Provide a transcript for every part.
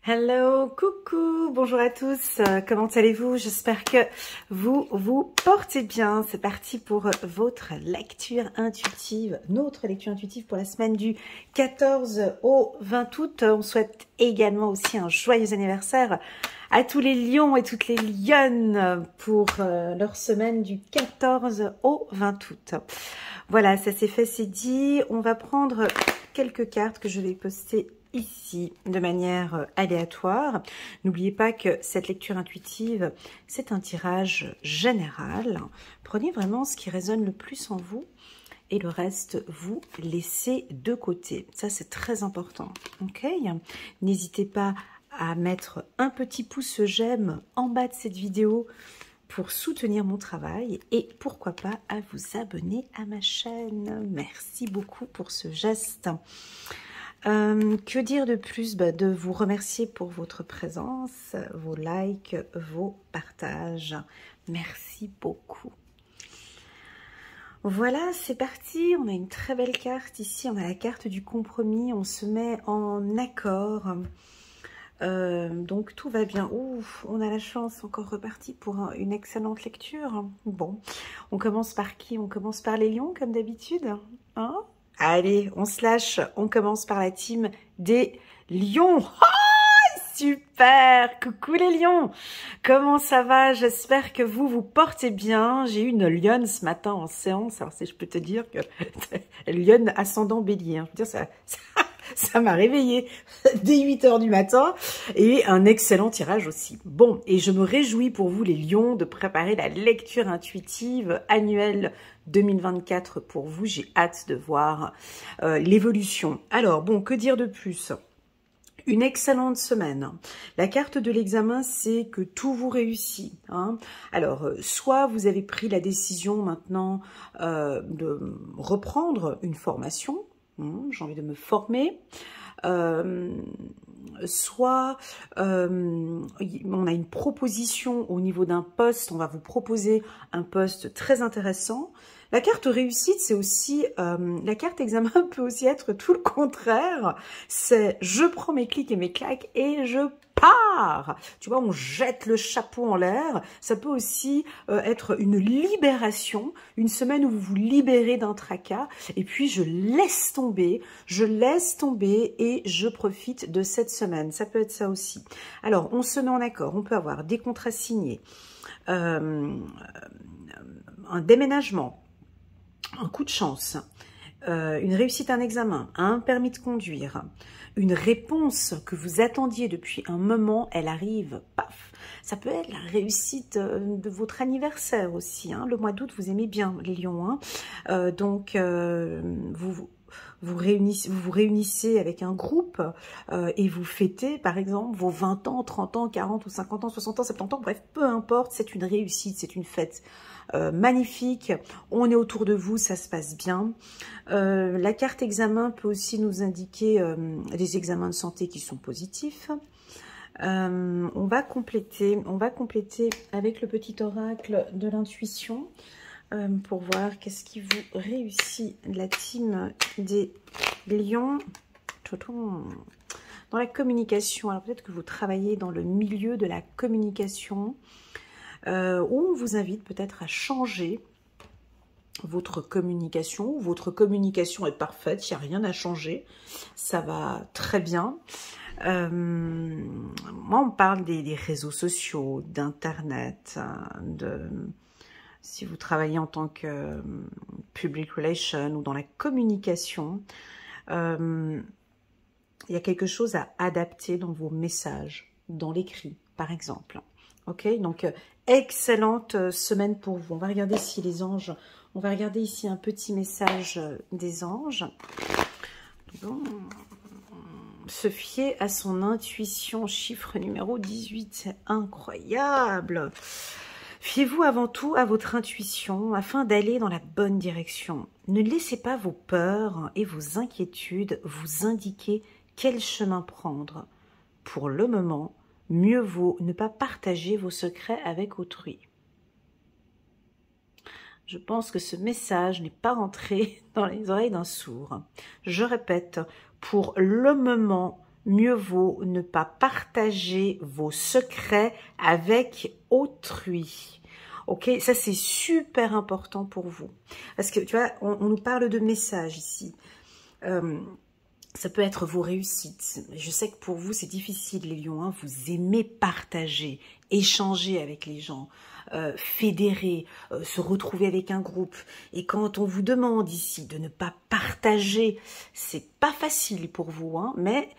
Hello, coucou, bonjour à tous, comment allez-vous? J'espère que vous vous portez bien. C'est parti pour votre lecture intuitive, notre lecture intuitive pour la semaine du 14 au 20 août. On souhaite également aussi un joyeux anniversaire à tous les lions et toutes les lionnes pour leur semaine du 14 au 20 août. Voilà, ça c'est fait, c'est dit. On va prendre quelques cartes que je vais poster ici de manière aléatoire. N'oubliez pas que cette lecture intuitive, c'est un tirage général. Prenez vraiment ce qui résonne le plus en vous et le reste, vous laissez de côté. Ça, c'est très important. Ok? N'hésitez pas à mettre un petit pouce j'aime en bas de cette vidéo pour soutenir mon travail et pourquoi pas à vous abonner à ma chaîne. Merci beaucoup pour ce geste. Que dire de plus? De vous remercier pour votre présence, vos likes, vos partages. Merci beaucoup. Voilà, c'est parti. On a une très belle carte ici. On a la carte du compromis. On se met en accord. Donc tout va bien. Ouf, on a la chance, encore reparti pour une excellente lecture. Bon, on commence par qui? On commence par les lions comme d'habitude, hein? Allez, on se lâche, on commence par la team des lions. Oh, super! Coucou les lions! Comment ça va? J'espère que vous vous portez bien. J'ai eu une lionne ce matin en séance. Alors si je peux te dire que lionne ascendant bélier, hein. Je veux dire, ça m'a réveillée dès 8 h du matin et un excellent tirage aussi. Bon, et je me réjouis pour vous les lions de préparer la lecture intuitive annuelle 2024 pour vous. J'ai hâte de voir l'évolution. Alors, bon, que dire de plus? Une excellente semaine. La carte de l'examen, c'est que tout vous réussit, hein. Alors, soit vous avez pris la décision maintenant de reprendre une formation, j'ai envie de me former, soit on a une proposition au niveau d'un poste, on va vous proposer un poste très intéressant. La carte réussite, c'est aussi, la carte examen peut aussi être tout le contraire. C'est je prends mes clics et mes claques et je pars. Tu vois, on jette le chapeau en l'air. Ça peut aussi être une libération, une semaine où vous vous libérez d'un tracas. Et puis, je laisse tomber et je profite de cette semaine. Ça peut être ça aussi. Alors, on se met en accord. On peut avoir des contrats signés, un déménagement, un coup de chance, une réussite à un examen, un permis de conduire, une réponse que vous attendiez depuis un moment, elle arrive, paf. Ça peut être la réussite de votre anniversaire aussi, hein. Le mois d'août, vous aimez bien les lions, hein. Donc, vous vous réunissez avec un groupe et vous fêtez, par exemple, vos 20 ans, 30 ans, 40 ou 50 ans, 60 ans, 70 ans, bref, peu importe, c'est une réussite, c'est une fête magnifique. On est autour de vous, ça se passe bien. La carte examen peut aussi nous indiquer des examens de santé qui sont positifs. On va compléter avec le petit oracle de l'intuition. Pour voir qu'est-ce qui vous réussit, la team des lions. Dans la communication, alors peut-être que vous travaillez dans le milieu de la communication, où on vous invite peut-être à changer votre communication. Votre communication est parfaite, il n'y a rien à changer, ça va très bien. Moi, on parle des réseaux sociaux, d'internet, si vous travaillez en tant que public relation ou dans la communication, il y a quelque chose à adapter dans vos messages, dans l'écrit, par exemple. Ok, donc excellente semaine pour vous. On va regarder si les anges, on va regarder ici un petit message des anges. Bon. Se fier à son intuition, chiffre numéro 18, c'est incroyable. Fiez-vous avant tout à votre intuition afin d'aller dans la bonne direction. Ne laissez pas vos peurs et vos inquiétudes vous indiquer quel chemin prendre. Pour le moment, mieux vaut ne pas partager vos secrets avec autrui. Je pense que ce message n'est pas rentré dans les oreilles d'un sourd. Je répète, pour le moment, mieux vaut ne pas partager vos secrets avec autrui. Ok, ça c'est super important pour vous. Parce que tu vois, on nous parle de messages ici. Ça peut être vos réussites. Je sais que pour vous c'est difficile les lions, hein. Vous aimez partager, échanger avec les gens, fédérer, se retrouver avec un groupe. Et quand on vous demande ici de ne pas partager, c'est pas facile pour vous, hein, mais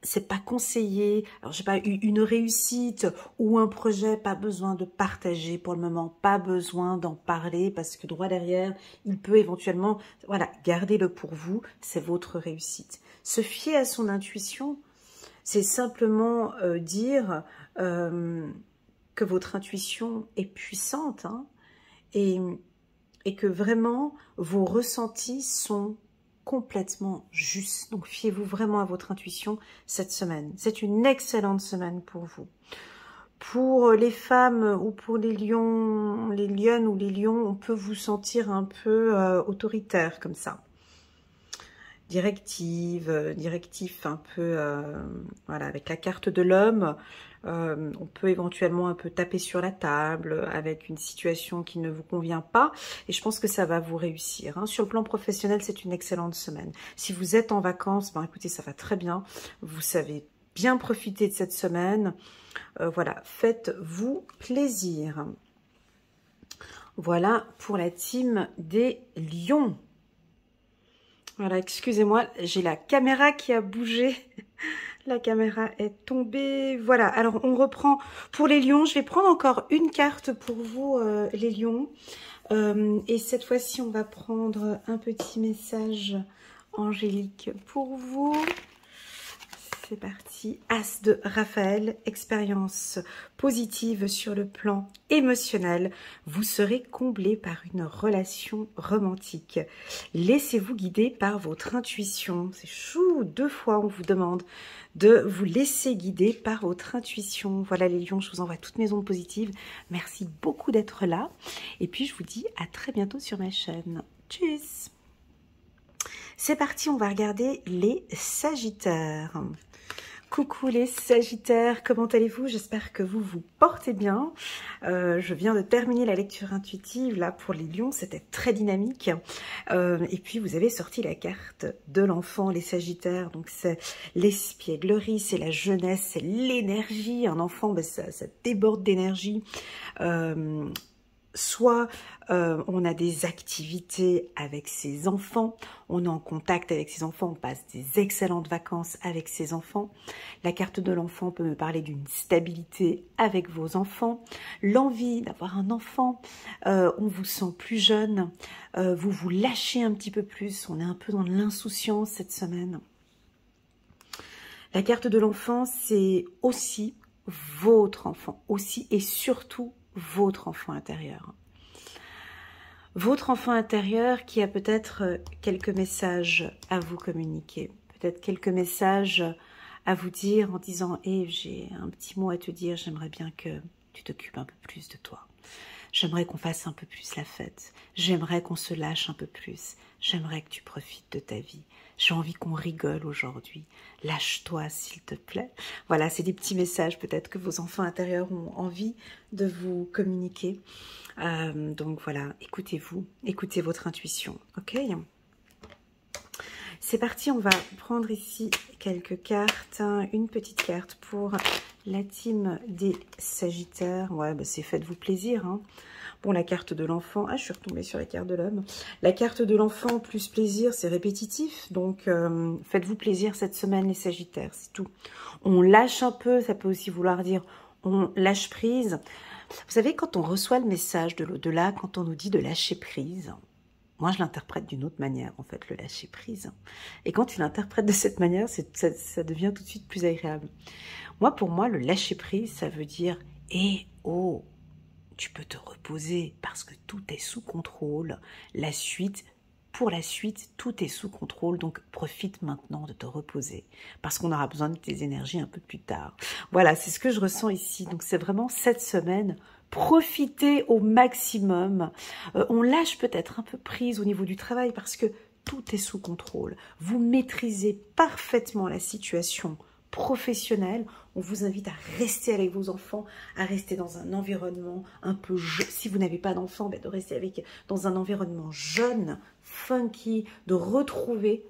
c'est pas conseillé. Alors, j'ai pas eu une réussite ou un projet, pas besoin de partager pour le moment, pas besoin d'en parler parce que droit derrière, il peut éventuellement, voilà, gardez-le pour vous, c'est votre réussite. Se fier à son intuition, c'est simplement dire que votre intuition est puissante, hein, et que vraiment vos ressentis sont complètement juste. Donc, fiez-vous vraiment à votre intuition cette semaine. C'est une excellente semaine pour vous. Pour les femmes ou pour les lions, les lionnes ou les lions, on peut vous sentir un peu autoritaire comme ça. Directif un peu, voilà, avec la carte de l'homme. On peut éventuellement un peu taper sur la table avec une situation qui ne vous convient pas. Et je pense que ça va vous réussir, hein. Sur le plan professionnel, c'est une excellente semaine. Si vous êtes en vacances, ben écoutez, ça va très bien. Vous savez bien profiter de cette semaine. Voilà, faites-vous plaisir. Voilà pour la team des lions. Voilà, excusez-moi, j'ai la caméra qui a bougé. La caméra est tombée. Voilà, alors on reprend pour les lions. Je vais prendre encore une carte pour vous, les lions. Et cette fois-ci, on va prendre un petit message angélique pour vous. C'est parti. As de Raphaël, expérience positive sur le plan émotionnel. Vous serez comblé par une relation romantique. Laissez-vous guider par votre intuition. C'est chou, 2 fois on vous demande de vous laisser guider par votre intuition. Voilà les lions, je vous envoie toutes mes ondes positives. Merci beaucoup d'être là. Et puis je vous dis à très bientôt sur ma chaîne. Tchuss! C'est parti, on va regarder les Sagittaires. Coucou les Sagittaires, comment allez-vous? J'espère que vous vous portez bien. Je viens de terminer la lecture intuitive là pour les lions, c'était très dynamique. Et puis vous avez sorti la carte de l'enfant, les Sagittaires. Donc c'est l'espièglerie, c'est la jeunesse, c'est l'énergie. Un enfant, ben, ça déborde d'énergie. Soit on a des activités avec ses enfants, on est en contact avec ses enfants, on passe des excellentes vacances avec ses enfants. La carte de l'enfant peut me parler d'une stabilité avec vos enfants, l'envie d'avoir un enfant, on vous sent plus jeune, vous vous lâchez un petit peu plus, on est un peu dans l'insouciance cette semaine. La carte de l'enfant, c'est aussi votre enfant, aussi et surtout votre enfant intérieur. Votre enfant intérieur qui a peut-être quelques messages à vous communiquer, peut-être quelques messages à vous dire en disant « Hey, j'ai un petit mot à te dire, j'aimerais bien que tu t'occupes un peu plus de toi. J'aimerais qu'on fasse un peu plus la fête. J'aimerais qu'on se lâche un peu plus. J'aimerais que tu profites de ta vie. J'ai envie qu'on rigole aujourd'hui. Lâche-toi, s'il te plaît. » Voilà, c'est des petits messages peut-être que vos enfants intérieurs ont envie de vous communiquer. Donc voilà, écoutez-vous, écoutez votre intuition. Ok ? C'est parti, on va prendre ici quelques cartes. Une petite carte pour la team des Sagittaires. Ouais, bah c'est faites-vous plaisir, hein. Bon, la carte de l'enfant. Ah, je suis retombée sur la carte de l'homme. La carte de l'enfant plus plaisir, c'est répétitif. Donc, faites-vous plaisir cette semaine, les Sagittaires, c'est tout. On lâche un peu, ça peut aussi vouloir dire on lâche prise. Vous savez, quand on reçoit le message de l'au-delà, quand on nous dit de lâcher prise, moi, je l'interprète d'une autre manière, en fait, le lâcher prise. Et quand il l'interprète de cette manière, ça devient tout de suite plus agréable. Moi, pour moi, le lâcher prise, ça veut dire « Eh, oh, tu peux te reposer parce que tout est sous contrôle. Pour la suite, tout est sous contrôle, donc profite maintenant de te reposer parce qu'on aura besoin de tes énergies un peu plus tard. » Voilà, c'est ce que je ressens ici. Donc, c'est vraiment cette semaine. Profitez au maximum. On lâche peut-être un peu prise au niveau du travail parce que tout est sous contrôle. Vous maîtrisez parfaitement la situation professionnel. On vous invite à rester avec vos enfants, à rester dans un environnement un peu jeune. Si vous n'avez pas d'enfants, de rester dans un environnement jeune, funky, de retrouver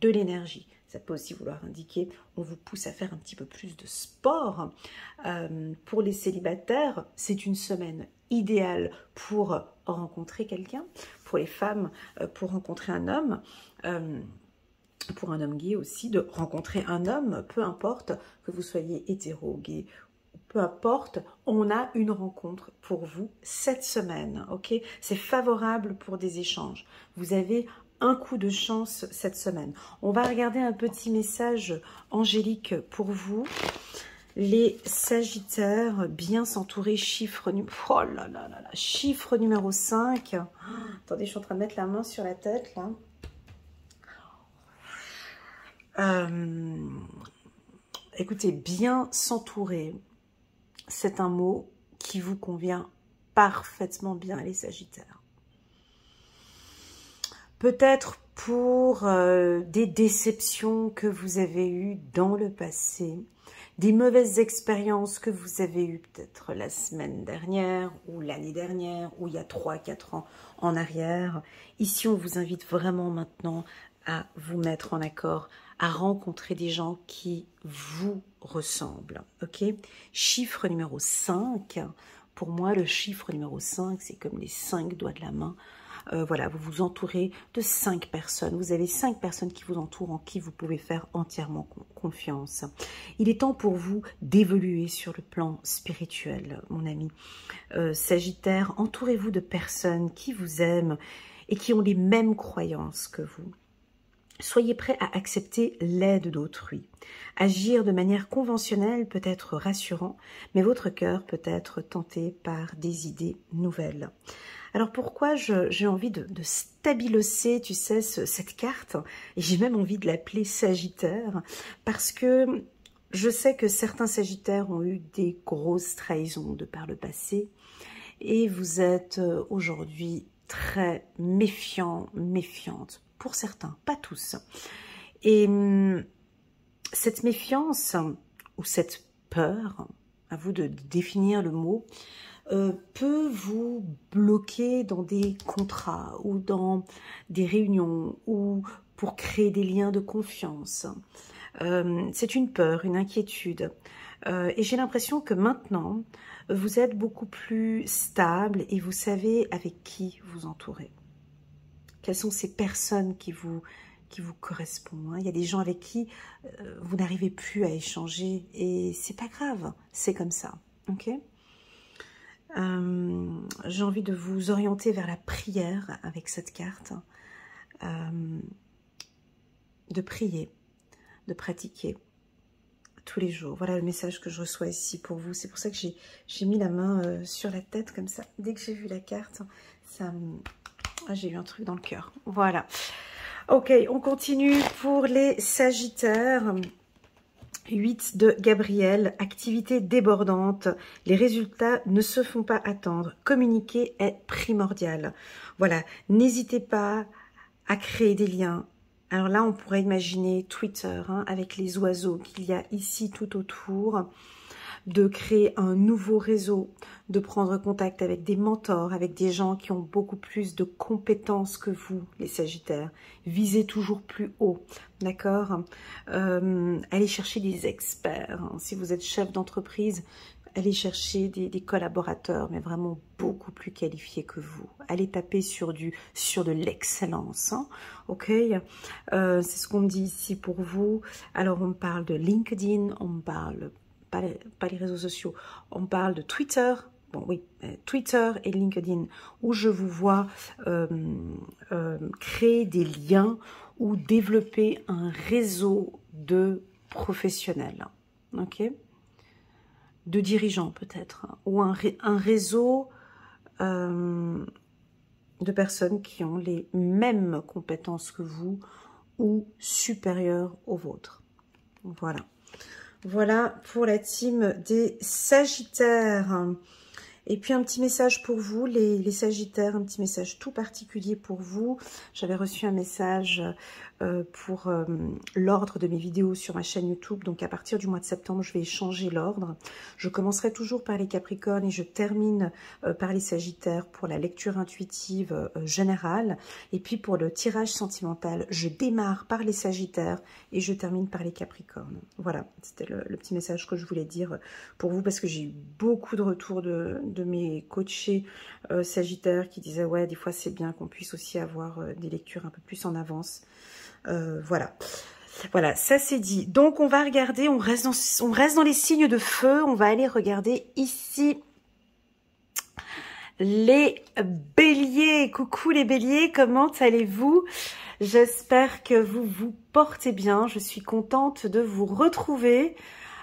de l'énergie. Ça peut aussi vouloir indiquer, on vous pousse à faire un petit peu plus de sport. Pour les célibataires, c'est une semaine idéale pour rencontrer quelqu'un. Pour les femmes, pour rencontrer un homme. Pour un homme gay aussi, de rencontrer un homme, peu importe que vous soyez hétéro, gay, peu importe, on a une rencontre pour vous cette semaine, ok? C'est favorable pour des échanges. Vous avez un coup de chance cette semaine. On va regarder un petit message angélique pour vous. Les Sagittaires, bien s'entourer, chiffre, oh là là là là, chiffre numéro 5. Oh, attendez, je suis en train de mettre la main sur la tête, là. Écoutez, bien s'entourer, c'est un mot qui vous convient parfaitement bien, les Sagittaires. Peut-être pour des déceptions que vous avez eues dans le passé, des mauvaises expériences que vous avez eues peut-être la semaine dernière ou l'année dernière ou il y a 3-4 ans en arrière. Ici, on vous invite vraiment maintenant à vous mettre en accord, à rencontrer des gens qui vous ressemblent. Ok? Chiffre numéro 5. Pour moi, le chiffre numéro 5, c'est comme les 5 doigts de la main. Voilà, vous vous entourez de 5 personnes. Vous avez 5 personnes qui vous entourent, en qui vous pouvez faire entièrement confiance. Il est temps pour vous d'évoluer sur le plan spirituel, mon ami. Sagittaire, entourez-vous de personnes qui vous aiment et qui ont les mêmes croyances que vous. Soyez prêt à accepter l'aide d'autrui. Agir de manière conventionnelle peut être rassurant, mais votre cœur peut être tenté par des idées nouvelles. Alors pourquoi j'ai envie de stabiloser, tu sais, cette carte, et j'ai même envie de l'appeler Sagittaire, parce que je sais que certains Sagittaires ont eu des grosses trahisons de par le passé, et vous êtes aujourd'hui très méfiant, méfiante, pour certains, pas tous. Et cette méfiance, ou cette peur, à vous de définir le mot, peut vous bloquer dans des contrats ou dans des réunions ou pour créer des liens de confiance. C'est une peur, une inquiétude. Et j'ai l'impression que maintenant, vous êtes beaucoup plus stable et vous savez avec qui vous entourer. Quelles sont ces personnes qui vous correspondent, hein? Il y a des gens avec qui vous n'arrivez plus à échanger et c'est pas grave, c'est comme ça, ok? J'ai envie de vous orienter vers la prière avec cette carte, de prier, de pratiquer tous les jours. Voilà le message que je reçois ici pour vous. C'est pour ça que j'ai mis la main sur la tête comme ça. Dès que j'ai vu la carte, j'ai eu un truc dans le cœur. Voilà. Ok, on continue pour les Sagittaires. 8 de Gabriel, activité débordante, les résultats ne se font pas attendre, communiquer est primordial. Voilà, n'hésitez pas à créer des liens. Alors là, on pourrait imaginer Twitter, hein, avec les oiseaux qu'il y a ici tout autour, de créer un nouveau réseau, de prendre contact avec des mentors, avec des gens qui ont beaucoup plus de compétences que vous, les Sagittaires. Visez toujours plus haut, d'accord? Allez chercher des experts. Hein. Si vous êtes chef d'entreprise, allez chercher des collaborateurs, mais vraiment beaucoup plus qualifiés que vous. Allez taper sur de l'excellence, hein, ok? C'est ce qu'on me dit ici pour vous. Alors, on me parle de LinkedIn, on me parle... Pas les réseaux sociaux, on parle de Twitter, bon oui, Twitter et LinkedIn, où je vous vois créer des liens ou développer un réseau de professionnels, ok, de dirigeants peut-être, hein, ou un réseau de personnes qui ont les mêmes compétences que vous ou supérieures aux vôtres. Voilà. Voilà pour la team des Sagittaires. Et puis un petit message pour vous, les Sagittaires, un petit message tout particulier pour vous. J'avais reçu un message pour l'ordre de mes vidéos sur ma chaîne YouTube. Donc à partir du mois de septembre, je vais changer l'ordre. Je commencerai toujours par les Capricornes et je termine par les Sagittaires pour la lecture intuitive générale. Et puis pour le tirage sentimental, je démarre par les Sagittaires et je termine par les Capricornes. Voilà, c'était le petit message que je voulais dire pour vous parce que j'ai eu beaucoup de retours de mes coachés Sagittaires qui disaient ouais, des fois c'est bien qu'on puisse aussi avoir des lectures un peu plus en avance. Voilà. Voilà, ça c'est dit. Donc on va regarder, on reste dans les signes de feu. On va aller regarder ici les béliers. Coucou les béliers, comment allez-vous? J'espère que vous vous portez bien. Je suis contente de vous retrouver.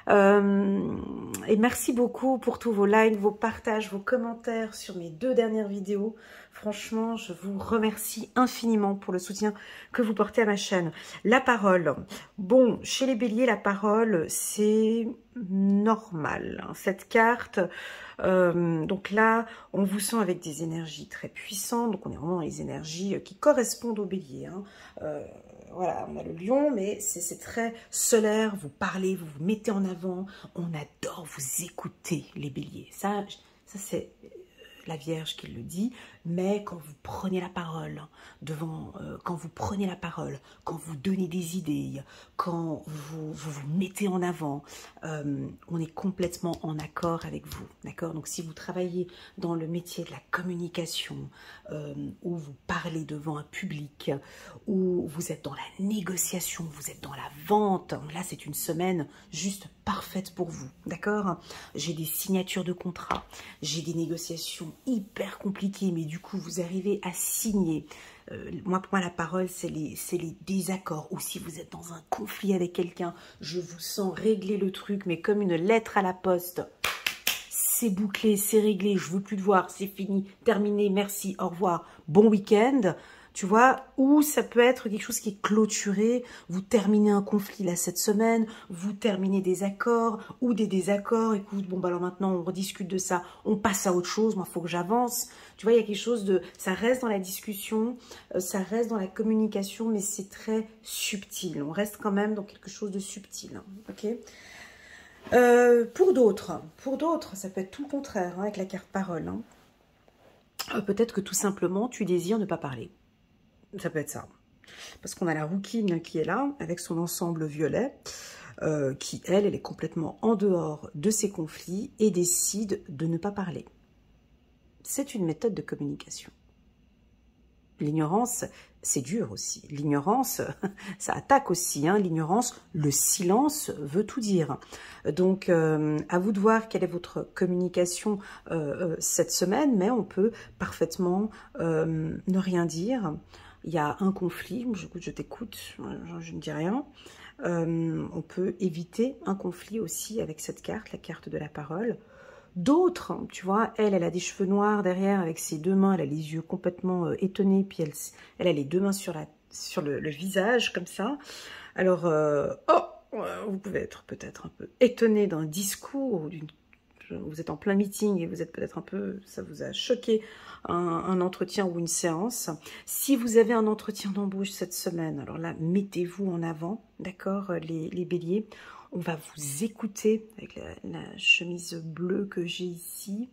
Et merci beaucoup pour tous vos likes, vos partages, vos commentaires sur mes 2 dernières vidéos. Franchement, je vous remercie infiniment pour le soutien que vous portez à ma chaîne. La parole. Bon, chez les béliers, la parole, c'est normal. Cette carte, donc là, on vous sent avec des énergies très puissantes. Donc on est vraiment dans les énergies qui correspondent aux béliers. Voilà, on a le lion, mais c'est très solaire, vous parlez, vous vous mettez en avant, on adore vous écouter, les béliers. Ça c'est la Vierge qui le dit, mais quand vous prenez la parole quand vous prenez la parole, quand vous donnez des idées, quand vous mettez en avant, on est complètement en accord avec vous, d'accord? Donc si vous travaillez dans le métier de la communication, où vous parlez devant un public, où vous êtes dans la négociation, vous êtes dans la vente, là c'est une semaine juste parfaite pour vous, d'accord? J'ai des signatures de contrats, j'ai des négociations hyper compliquées, mais du coup vous arrivez à signer. Pour moi la parole c'est les désaccords, ou si vous êtes dans un conflit avec quelqu'un, je vous sens régler le truc, mais comme une lettre à la poste. C'est bouclé, c'est réglé, je veux plus te voir, c'est fini, terminé, merci, au revoir, bon week-end. Tu vois, ou ça peut être quelque chose qui est clôturé, vous terminez un conflit là cette semaine, vous terminez des accords, ou des désaccords, écoute, bon bah alors maintenant on rediscute de ça, on passe à autre chose, moi il faut que j'avance. Tu vois, il y a quelque chose de, ça reste dans la discussion, ça reste dans la communication, mais c'est très subtil, on reste quand même dans quelque chose de subtil, ok? Pour d'autres, ça peut être tout le contraire, avec la carte parole. Peut-être que tout simplement, tu désires ne pas parler. Ça peut être ça. Parce qu'on a la rouquine qui est là, avec son ensemble violet, qui, elle est complètement en dehors de ses conflits et décide de ne pas parler. C'est une méthode de communication. L'ignorance, c'est dur aussi. L'ignorance, ça attaque aussi. L'ignorance, le silence veut tout dire. Donc, à vous de voir quelle est votre communication cette semaine, mais on peut parfaitement ne rien dire. Il y a un conflit, je t'écoute, je ne dis rien. On peut éviter un conflit aussi avec cette carte, la carte de la parole. D'autres, tu vois, elle a des cheveux noirs derrière avec ses 2 mains, elle a les yeux complètement étonnés, puis elle a les 2 mains sur le visage, comme ça. Alors, vous pouvez être peut-être un peu étonné d'un discours, vous êtes en plein meeting et vous êtes peut-être un peu, ça vous a choqué, un entretien ou une séance. Si vous avez un entretien d'embauche cette semaine, alors là, mettez-vous en avant, d'accord, les béliers. On va vous écouter avec la chemise bleue que j'ai ici.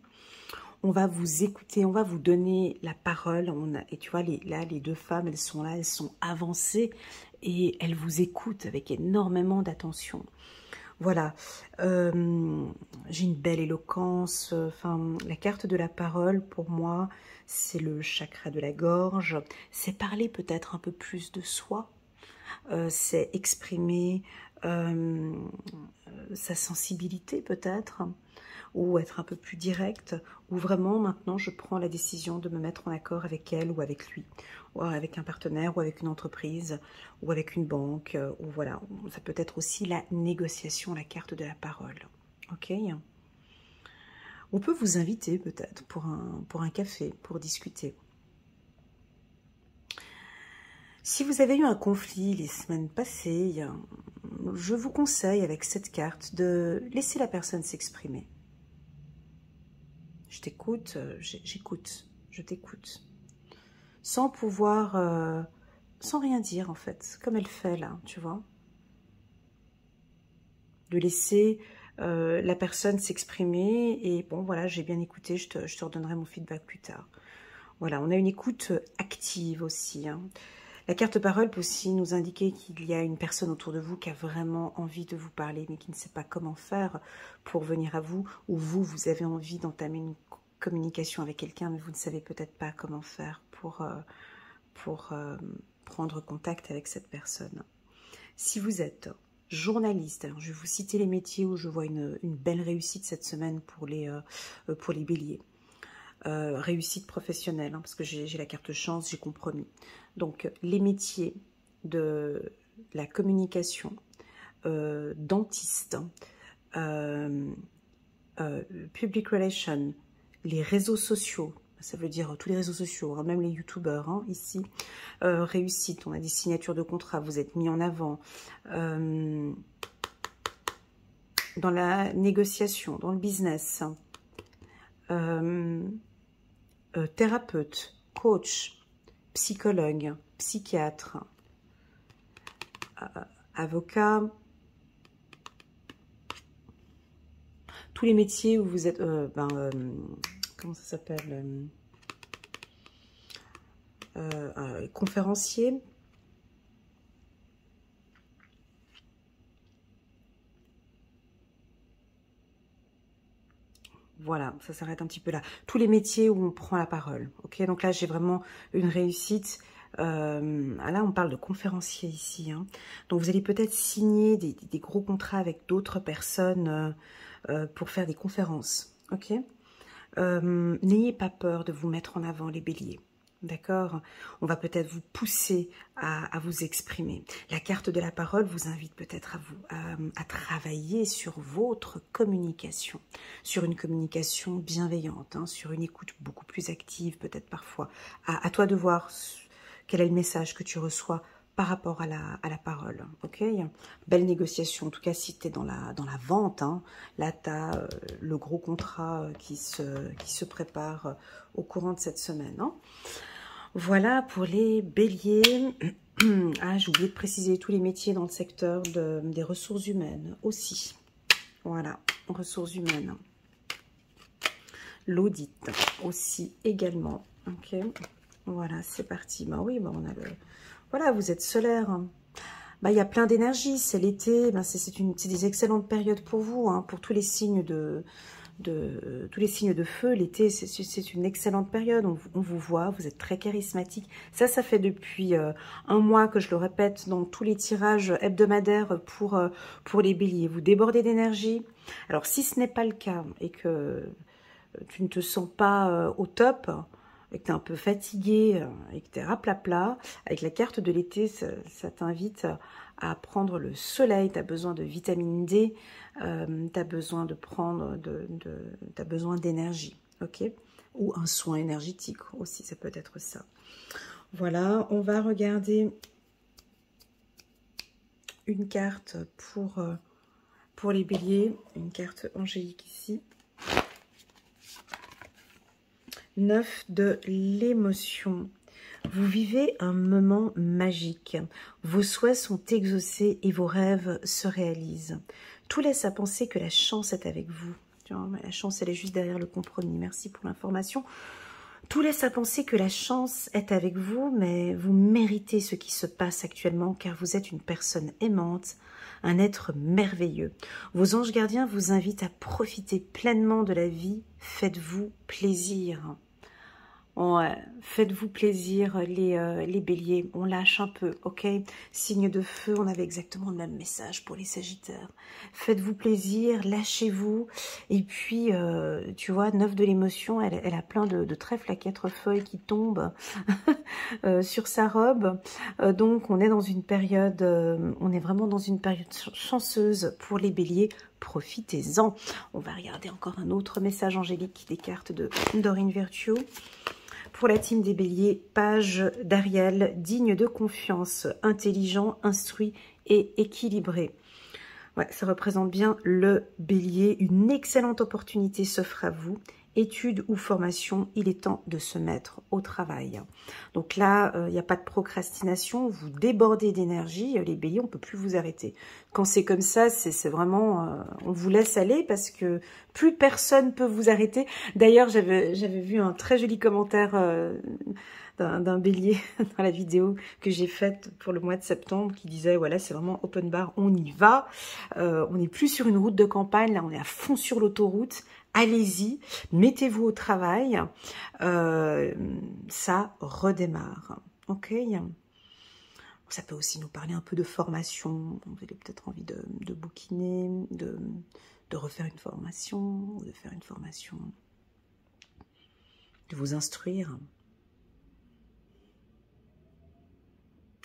On va vous écouter, on va vous donner la parole. Et tu vois, là, les 2 femmes, elles sont là, elles sont avancées et elles vous écoutent avec énormément d'attention. Voilà, j'ai une belle éloquence. Enfin, la carte de la parole, pour moi, c'est le chakra de la gorge. C'est parler peut-être un peu plus de soi. C'est exprimer sa sensibilité peut-être, ou être un peu plus direct, ou vraiment maintenant je prends la décision de me mettre en accord avec elle ou avec lui, ou avec un partenaire, ou avec une entreprise, ou avec une banque, ou voilà, ça peut être aussi la négociation, la carte de la parole, ok? On peut vous inviter peut-être pour un café, pour discuter. Si vous avez eu un conflit les semaines passées, je vous conseille avec cette carte de laisser la personne s'exprimer. je t'écoute, j'écoute, je t'écoute. Sans pouvoir, sans rien dire en fait, comme elle fait là, tu vois. De laisser la personne s'exprimer et bon voilà, j'ai bien écouté, je te redonnerai mon feedback plus tard. Voilà, on a une écoute active aussi, hein. La carte parole peut aussi nous indiquer qu'il y a une personne autour de vous qui a vraiment envie de vous parler, mais qui ne sait pas comment faire pour venir à vous, ou vous avez envie d'entamer une communication avec quelqu'un, mais vous ne savez peut-être pas comment faire pour prendre contact avec cette personne. Si vous êtes journaliste, alors je vais vous citer les métiers où je vois une belle réussite cette semaine pour les béliers. Réussite professionnelle, hein, parce que j'ai la carte chance, j'ai compromis. Donc, les métiers de la communication, dentiste, public relation, les réseaux sociaux, ça veut dire tous les réseaux sociaux, hein, même les youtubeurs, hein, ici, réussite, on a des signatures de contrat, vous êtes mis en avant, dans la négociation, dans le business, thérapeute, coach, psychologue, psychiatre, avocat, tous les métiers où vous êtes, comment ça s'appelle, conférencier, voilà, ça s'arrête un petit peu là. Tous les métiers où on prend la parole, ok. Donc là, j'ai vraiment une réussite. Là, on parle de conférencier ici, hein. Donc, vous allez peut-être signer des gros contrats avec d'autres personnes pour faire des conférences, ok. N'ayez pas peur de vous mettre en avant, les béliers. D'accord? On va peut-être vous pousser à vous exprimer. La carte de la parole vous invite peut-être à travailler sur votre communication, sur une communication bienveillante, hein, sur une écoute beaucoup plus active, peut-être parfois. À toi de voir quel est le message que tu reçois par rapport à la parole, ok? Belle négociation, en tout cas si tu es dans la vente, hein, là tu as le gros contrat qui se prépare au courant de cette semaine, hein. Voilà pour les béliers. Ah, j'ai oublié de préciser tous les métiers dans le secteur des ressources humaines aussi. Voilà, ressources humaines. L'audit aussi également, ok? Voilà, c'est parti. Bah oui, bah on a le... Voilà, vous êtes solaire. Bah, il y a plein d'énergie, c'est l'été. Bah, c'est des excellentes périodes pour vous, hein, pour tous les signes tous les signes de feu. L'été, c'est une excellente période. On vous voit, vous êtes très charismatique. Ça fait depuis un mois que je le répète dans tous les tirages hebdomadaires pour les béliers. Vous débordez d'énergie. Alors, si ce n'est pas le cas et que tu ne te sens pas au top, et que tu es un peu fatigué, et que tu es raplapla, avec la carte de l'été, ça t'invite à prendre le soleil. Tu as besoin de vitamine D, tu as besoin de prendre, tu as besoin d'énergie, ok? Ou un soin énergétique aussi, ça peut être ça. Voilà, on va regarder une carte pour les béliers, une carte angélique ici. 9 de l'émotion. Vous vivez un moment magique. Vos souhaits sont exaucés et vos rêves se réalisent. Tout laisse à penser que la chance est avec vous. La chance, elle est juste derrière le compromis. Merci pour l'information. Tout laisse à penser que la chance est avec vous, mais vous méritez ce qui se passe actuellement car vous êtes une personne aimante, un être merveilleux. Vos anges gardiens vous invitent à profiter pleinement de la vie. Faites-vous plaisir. Ouais, faites-vous plaisir les béliers, on lâche un peu, ok? Signe de feu, on avait exactement le même message pour les sagittaires. Faites-vous plaisir, lâchez-vous. Et puis, tu vois, 9 de l'émotion, elle a plein de trèfles à 4 feuilles qui tombent sur sa robe. Donc, on est dans une période, on est vraiment dans une période chanceuse pour les béliers. Profitez-en. On va regarder encore un autre message angélique des cartes de Dorine Virtue. Pour la team des béliers, page d'Ariel, digne de confiance, intelligent, instruit et équilibré. Ouais, ça représente bien le bélier. Une excellente opportunité s'offre à vous études ou formation, il est temps de se mettre au travail. Donc là, il n'y a pas de procrastination, vous débordez d'énergie, les béliers, on ne peut plus vous arrêter. Quand c'est comme ça, c'est vraiment, on vous laisse aller parce que plus personne peut vous arrêter. D'ailleurs, j'avais vu un très joli commentaire d'un bélier dans la vidéo que j'ai faite pour le mois de septembre qui disait, voilà, c'est vraiment open bar, on y va, on n'est plus sur une route de campagne, là on est à fond sur l'autoroute, allez-y, mettez-vous au travail, ça redémarre, ok. Ça peut aussi nous parler un peu de formation, vous avez peut-être envie de bouquiner, de refaire une formation, ou de faire une formation, de vous instruire,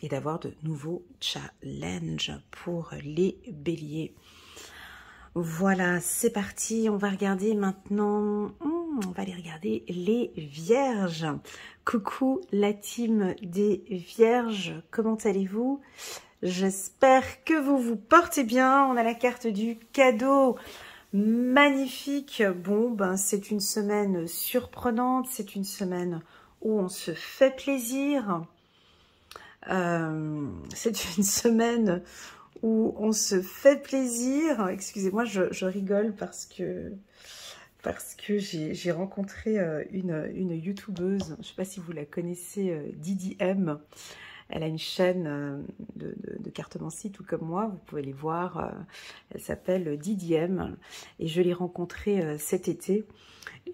et d'avoir de nouveaux challenges pour les béliers. Voilà, c'est parti, on va regarder maintenant, on va aller regarder les vierges. Coucou la team des vierges, comment allez-vous? J'espère que vous vous portez bien. On a la carte du cadeau, magnifique. Bon, ben c'est une semaine surprenante, c'est une semaine où on se fait plaisir. C'est une semaine où on se fait plaisir. Excusez-moi, je rigole parce que j'ai rencontré une youtubeuse, je ne sais pas si vous la connaissez, Didi M. Elle a une chaîne de cartomancie, tout comme moi, vous pouvez les voir. Elle s'appelle Didi M. Et je l'ai rencontrée cet été.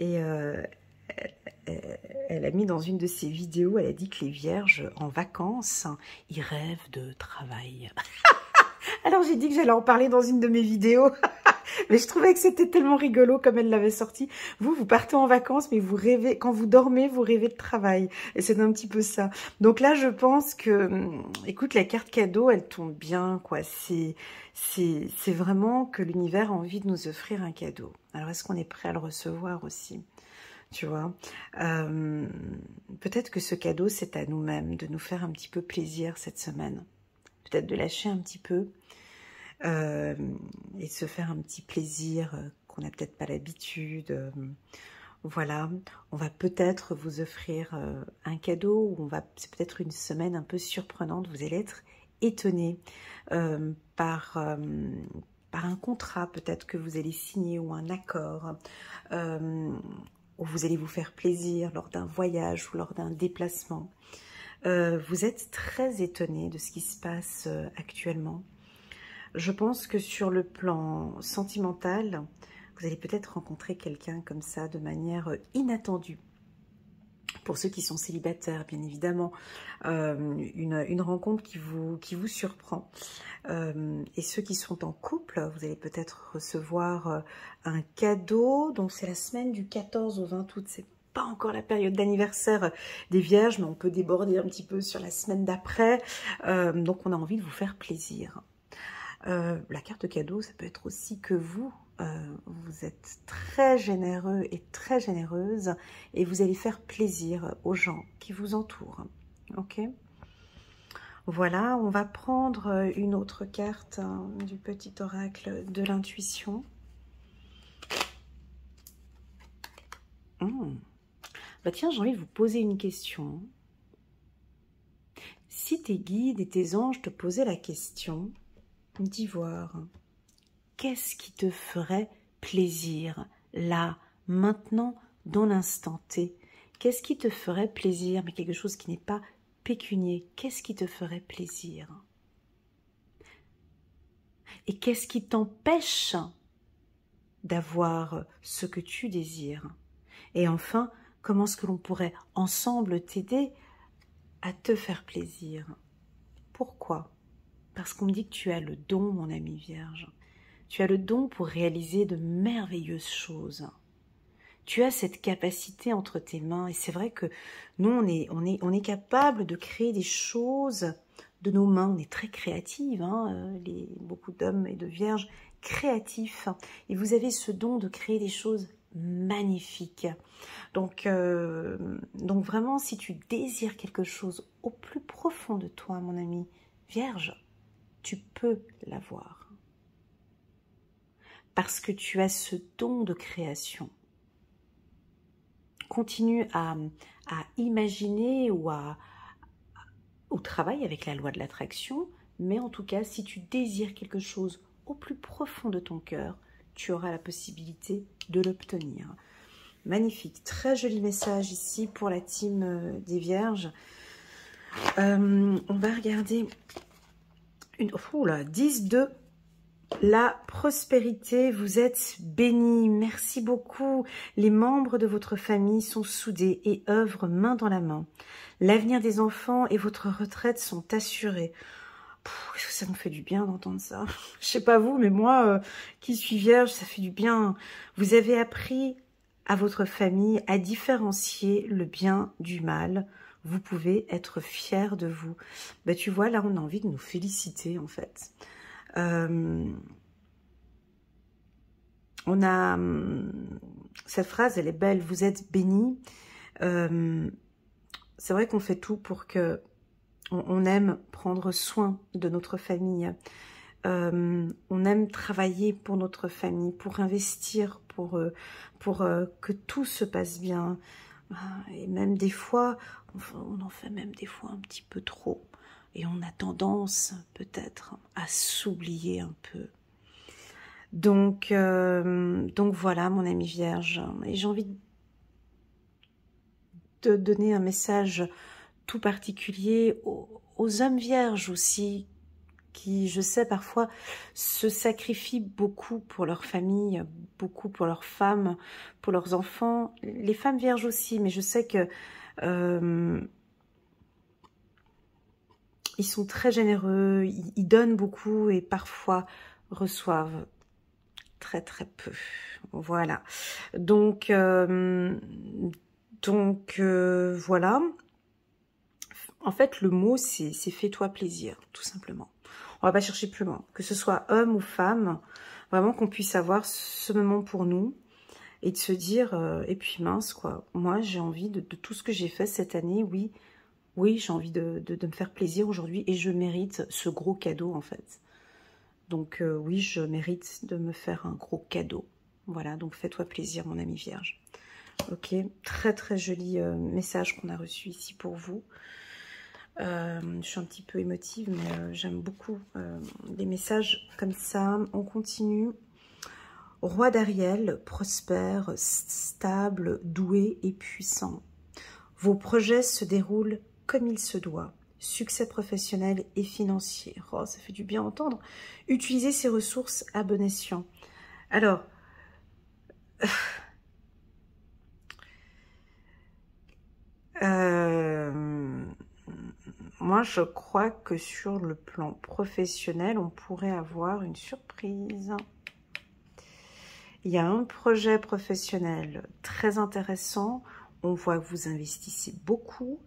Et elle a mis dans une de ses vidéos, elle a dit que les vierges, en vacances, ils rêvent de travail. Alors j'ai dit que j'allais en parler dans une de mes vidéos, mais je trouvais que c'était tellement rigolo comme elle l'avait sorti. Vous partez en vacances, mais vous rêvez, quand vous dormez, vous rêvez de travail. Et c'est un petit peu ça. Donc là, je pense que, écoute, la carte cadeau, elle tombe bien, quoi. C'est vraiment que l'univers a envie de nous offrir un cadeau. Alors est-ce qu'on est prêt à le recevoir aussi ? Tu vois, peut-être que ce cadeau, c'est à nous-mêmes de nous faire un petit peu plaisir cette semaine. Peut-être de lâcher un petit peu et de se faire un petit plaisir qu'on n'a peut-être pas l'habitude. Voilà, on va peut-être vous offrir un cadeau, ou c'est peut-être une semaine un peu surprenante. Vous allez être étonnés par un contrat peut-être que vous allez signer ou un accord. Où vous allez vous faire plaisir lors d'un voyage ou lors d'un déplacement. Vous êtes très étonné de ce qui se passe actuellement. Je pense que sur le plan sentimental, vous allez peut-être rencontrer quelqu'un comme ça de manière inattendue. Pour ceux qui sont célibataires, bien évidemment, une rencontre qui vous surprend. Et ceux qui sont en couple, vous allez peut-être recevoir un cadeau. Donc c'est la semaine du 14 au 20 août, c'est pas encore la période d'anniversaire des Vierges, mais on peut déborder un petit peu sur la semaine d'après. Donc on a envie de vous faire plaisir. La carte cadeau, ça peut être aussi que vous êtes très généreux et très généreuse et vous allez faire plaisir aux gens qui vous entourent. Ok ? Voilà, on va prendre une autre carte du petit oracle de l'intuition. Bah tiens, j'ai envie de vous poser une question. Si tes guides et tes anges te posaient la question d'Ivoire, qu'est-ce qui te ferait plaisir, là, maintenant, dans l'instant T? Qu'est-ce qui te ferait plaisir, mais quelque chose qui n'est pas pécunier? Qu'est-ce qui te ferait plaisir? Et qu'est-ce qui t'empêche d'avoir ce que tu désires? Et enfin, comment est-ce que l'on pourrait ensemble t'aider à te faire plaisir? Pourquoi? Parce qu'on me dit que tu as le don, mon ami Vierge. Tu as le don pour réaliser de merveilleuses choses. Tu as cette capacité entre tes mains. Et c'est vrai que nous, on est capable de créer des choses de nos mains. On est très créatifs, hein, beaucoup d'hommes et de vierges créatifs. Et vous avez ce don de créer des choses magnifiques. Donc vraiment, si tu désires quelque chose au plus profond de toi, mon ami Vierge, tu peux l'avoir. Parce que tu as ce don de création. continue à imaginer ou au travail avec la loi de l'attraction, mais en tout cas, si tu désires quelque chose au plus profond de ton cœur, tu auras la possibilité de l'obtenir. Magnifique, très joli message ici pour la team des Vierges. On va regarder une... Oula, 10 de la prospérité. Vous êtes bénis. Merci beaucoup. Les membres de votre famille sont soudés et œuvrent main dans la main. L'avenir des enfants et votre retraite sont assurés. Ça nous fait du bien d'entendre ça. Je sais pas vous, mais moi, qui suis vierge, ça fait du bien. Vous avez appris à votre famille à différencier le bien du mal. Vous pouvez être fiers de vous. Ben, tu vois, là, on a envie de nous féliciter, en fait. On a... cette phrase, elle est belle. Vous êtes bénis. C'est vrai qu'on fait tout pour que on aime prendre soin de notre famille. On aime travailler pour notre famille, pour investir, pour que tout se passe bien. Et même des fois, on en fait même des fois un petit peu trop. Et on a tendance peut-être à s'oublier un peu. Donc voilà, mon ami Vierge. Et j'ai envie de donner un message tout particulier aux hommes vierges aussi, qui, je sais, parfois se sacrifient beaucoup pour leur famille, beaucoup pour leurs femmes, pour leurs enfants, les femmes vierges aussi, mais je sais que ils sont très généreux, ils donnent beaucoup et parfois reçoivent très très peu. Voilà. Donc voilà. En fait, le mot, c'est fais-toi plaisir, tout simplement. On va pas chercher plus loin. Que ce soit homme ou femme, vraiment qu'on puisse avoir ce moment pour nous et de se dire, et puis mince, quoi. Moi, j'ai envie de tout ce que j'ai fait cette année, oui, j'ai envie de me faire plaisir aujourd'hui et je mérite ce gros cadeau, en fait. Donc, oui, je mérite de me faire un gros cadeau. Voilà, donc fais-toi plaisir, mon ami Vierge. Ok, très très joli message qu'on a reçu ici pour vous. Je suis un petit peu émotive, mais j'aime beaucoup les messages comme ça. On continue. Roi d'Ariel, prospère, stable, doué et puissant. Vos projets se déroulent comme il se doit. Succès professionnel et financier. Oh, ça fait du bien entendre. Utilisez ces ressources à bon escient. Alors, moi, je crois que sur le plan professionnel, on pourrait avoir une surprise. Il y a un projet professionnel très intéressant. On voit que vous investissez beaucoup.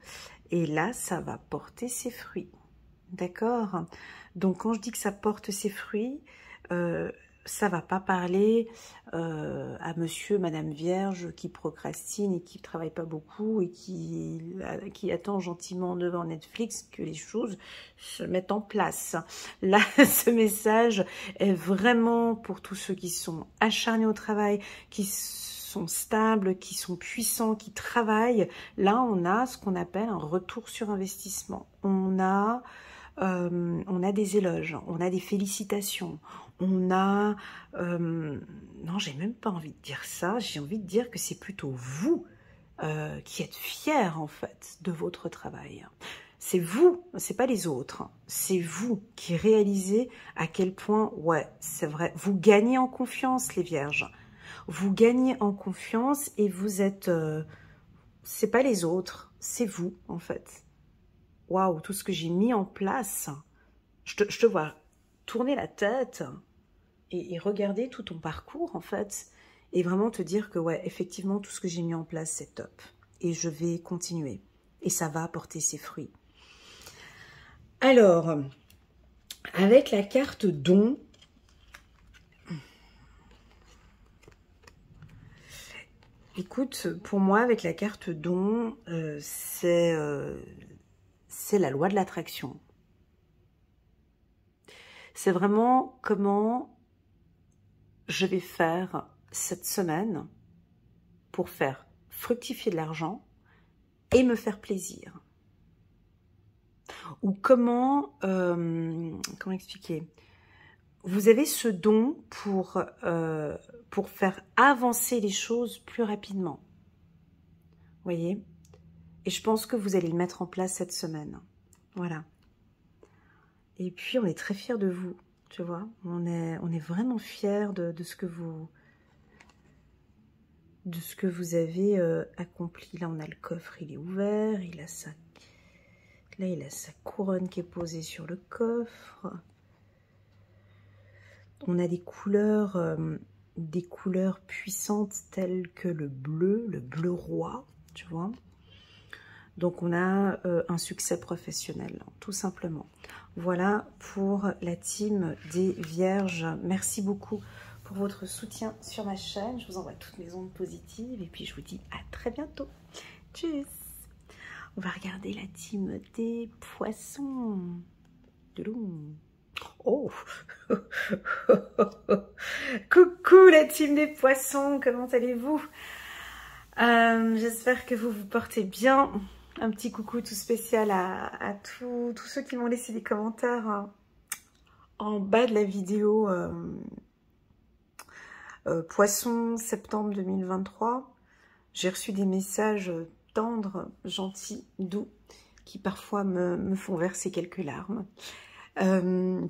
Et là, ça va porter ses fruits. D'accord? Donc, quand je dis que ça porte ses fruits, ça va pas parler à monsieur, madame Vierge qui procrastine et qui travaille pas beaucoup et qui attend gentiment devant Netflix que les choses se mettent en place. Là, ce message est vraiment pour tous ceux qui sont acharnés au travail, qui sont stables, qui sont puissants, qui travaillent. Là, on a ce qu'on appelle un retour sur investissement. On a des éloges, on a des félicitations, on a... non, j'ai même pas envie de dire ça, j'ai envie de dire que c'est plutôt vous qui êtes fiers, en fait, de votre travail. C'est vous, c'est pas les autres, c'est vous qui réalisez à quel point, ouais, c'est vrai, vous gagnez en confiance, les Vierges. Vous gagnez en confiance et vous êtes... c'est pas les autres, c'est vous, en fait. Waouh, tout ce que j'ai mis en place. Je te vois tourner la tête et regarder tout ton parcours, en fait, et vraiment te dire que, ouais, effectivement, tout ce que j'ai mis en place, c'est top. Et je vais continuer. Et ça va apporter ses fruits. Alors, avec la carte don, écoute, pour moi, avec la carte don, c'est la loi de l'attraction. C'est vraiment comment je vais faire cette semaine pour faire fructifier de l'argent et me faire plaisir. Ou comment expliquer? Vous avez ce don pour faire avancer les choses plus rapidement. Vous voyez? Et je pense que vous allez le mettre en place cette semaine. Voilà. Et puis, on est très fiers de vous, tu vois. On est vraiment fiers de ce que vous avez accompli. Là, on a le coffre, il est ouvert. Il a sa couronne qui est posée sur le coffre. On a des couleurs puissantes telles que le bleu roi, tu vois. Donc, on a un succès professionnel, tout simplement. Voilà pour la team des Vierges. Merci beaucoup pour votre soutien sur ma chaîne. Je vous envoie toutes mes ondes positives et puis je vous dis à très bientôt. Tchuss. On va regarder la team des Poissons. Oh. Coucou la team des Poissons, comment allez-vous? J'espère que vous vous portez bien. Un petit coucou tout spécial à tous ceux qui m'ont laissé des commentaires en bas de la vidéo Poisson septembre 2023. J'ai reçu des messages tendres, gentils, doux, qui parfois me font verser quelques larmes.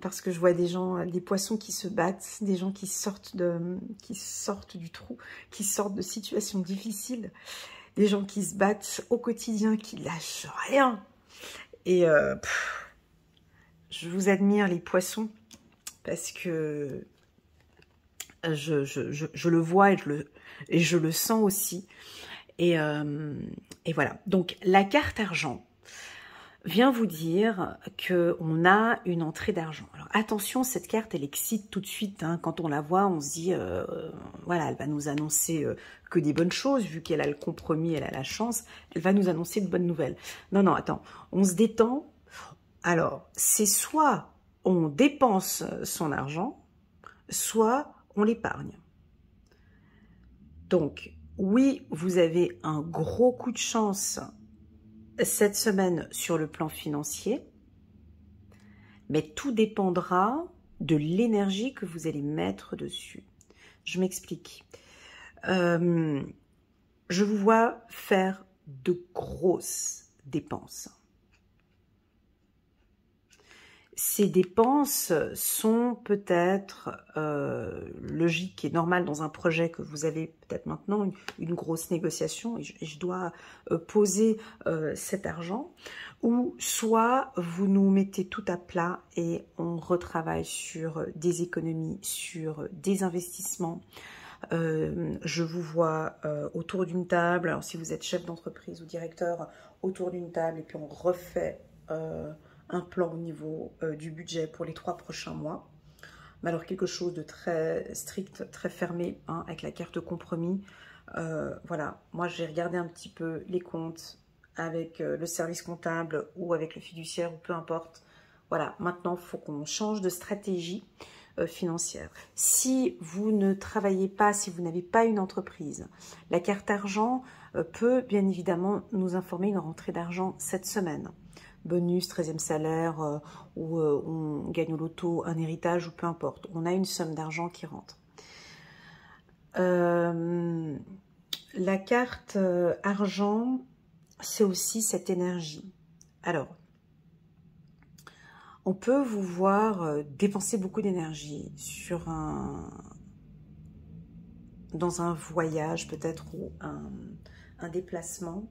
Parce que je vois des poissons qui se battent, des gens qui sortent du trou, qui sortent de situations difficiles, des gens qui se battent au quotidien, qui lâchent rien. Et je vous admire les poissons parce que je le vois et je le sens aussi. Et voilà. Donc la carte argent vient vous dire qu'on a une entrée d'argent. Alors attention, cette carte, elle excite tout de suite. Hein. Quand on la voit, on se dit, voilà, elle va nous annoncer que des bonnes choses, vu qu'elle a le compromis, elle a la chance, elle va nous annoncer de bonnes nouvelles. Non, non, attends, on se détend. Alors, c'est soit on dépense son argent, soit on l'épargne. Donc, oui, vous avez un gros coup de chance cette semaine sur le plan financier, mais tout dépendra de l'énergie que vous allez mettre dessus. Je m'explique. Je vous vois faire de grosses dépenses. Ces dépenses sont peut-être logiques et normales dans un projet que vous avez peut-être maintenant, une grosse négociation, et je dois poser cet argent, ou soit vous nous mettez tout à plat et on retravaille sur des économies, sur des investissements. Je vous vois autour d'une table, alors si vous êtes chef d'entreprise ou directeur, autour d'une table, et puis on refait un plan au niveau du budget pour les 3 prochains mois. Mais alors quelque chose de très strict, très fermé, hein, avec la carte compromis. Voilà, moi j'ai regardé un petit peu les comptes avec le service comptable ou avec le fiduciaire, ou peu importe. Voilà, maintenant il faut qu'on change de stratégie financière. Si vous ne travaillez pas, si vous n'avez pas une entreprise, la carte argent peut bien évidemment nous informer une rentrée d'argent cette semaine. Bonus, 13e salaire, ou on gagne au loto, un héritage, ou peu importe. On a une somme d'argent qui rentre. La carte argent, c'est aussi cette énergie. Alors, on peut vous voir dépenser beaucoup d'énergie dans un voyage peut-être, ou un déplacement.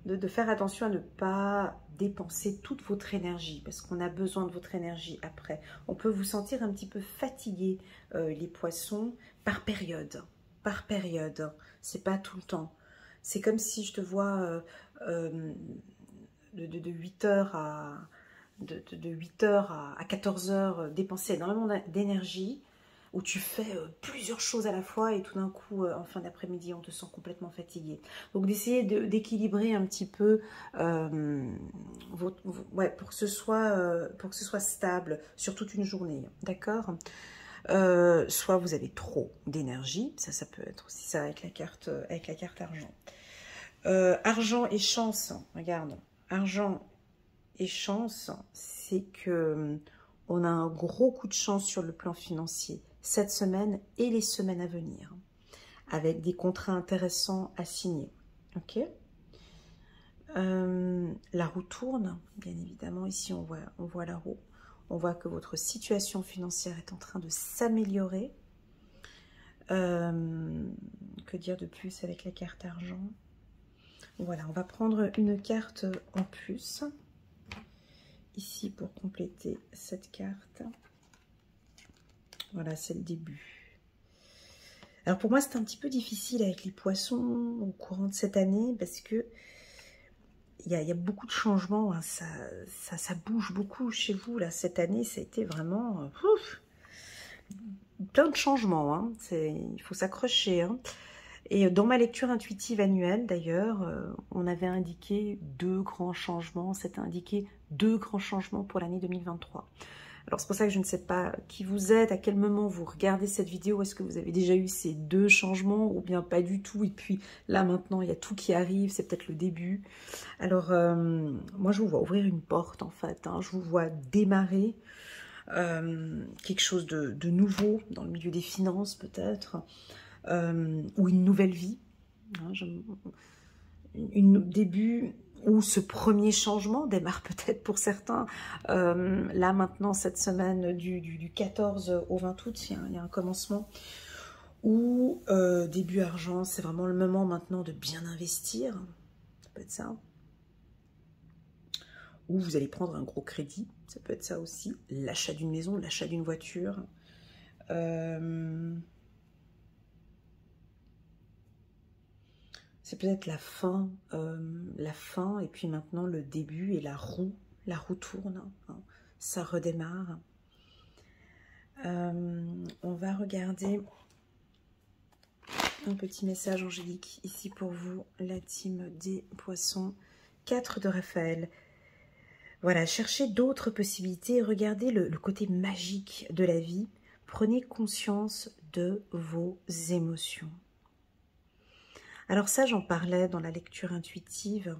De faire attention à ne pas dépenser toute votre énergie, parce qu'on a besoin de votre énergie après. On peut vous sentir un petit peu fatigué, les poissons, par période. Par période. C'est pas tout le temps. C'est comme si je te vois de 8h à 14h dépenser énormément d'énergie, où tu fais plusieurs choses à la fois et tout d'un coup, en fin d'après-midi, on te sent complètement fatigué. Donc, d'essayer d'équilibrer un petit peu pour que ce soit stable sur toute une journée, d'accord? soit vous avez trop d'énergie, ça peut être aussi ça avec la carte argent. Argent et chance, regarde, argent et chance, c'est que on a un gros coup de chance sur le plan financier cette semaine et les semaines à venir, avec des contrats intéressants à signer. Ok. La roue tourne, bien évidemment. Ici, on voit la roue. On voit que votre situation financière est en train de s'améliorer. Que dire de plus avec la carte argent? Voilà, on va prendre une carte en plus. Ici, pour compléter cette carte. Voilà, c'est le début. Alors, pour moi, c'est un petit peu difficile avec les poissons au courant de cette année parce que il y a beaucoup de changements, hein. Ça bouge beaucoup chez vous, là, cette année, ça a été vraiment plein de changements, hein. Il faut s'accrocher, hein. Et dans ma lecture intuitive annuelle, d'ailleurs, on avait indiqué 2 grands changements, c'était indiqué 2 grands changements pour l'année 2023. Alors c'est pour ça que je ne sais pas qui vous êtes, à quel moment vous regardez cette vidéo, est-ce que vous avez déjà eu ces 2 changements ou bien pas du tout, et puis là maintenant il y a tout qui arrive, c'est peut-être le début. Alors moi je vous vois ouvrir une porte en fait, hein. Je vous vois démarrer quelque chose de nouveau dans le milieu des finances peut-être, ou une nouvelle vie, hein, début où ce premier changement démarre peut-être pour certains. Là maintenant, cette semaine du 14 au 20 août, il y a un commencement. Ou début argent, c'est vraiment le moment maintenant de bien investir. Ça peut être ça. Ou vous allez prendre un gros crédit. Ça peut être ça aussi. L'achat d'une maison, l'achat d'une voiture. C'est peut-être la fin et puis maintenant le début et la roue tourne, hein, ça redémarre. On va regarder un petit message angélique ici pour vous, la team des poissons. 4 de Raphaël. Voilà, cherchez d'autres possibilités, regardez le côté magique de la vie, prenez conscience de vos émotions. Alors ça, j'en parlais dans la lecture intuitive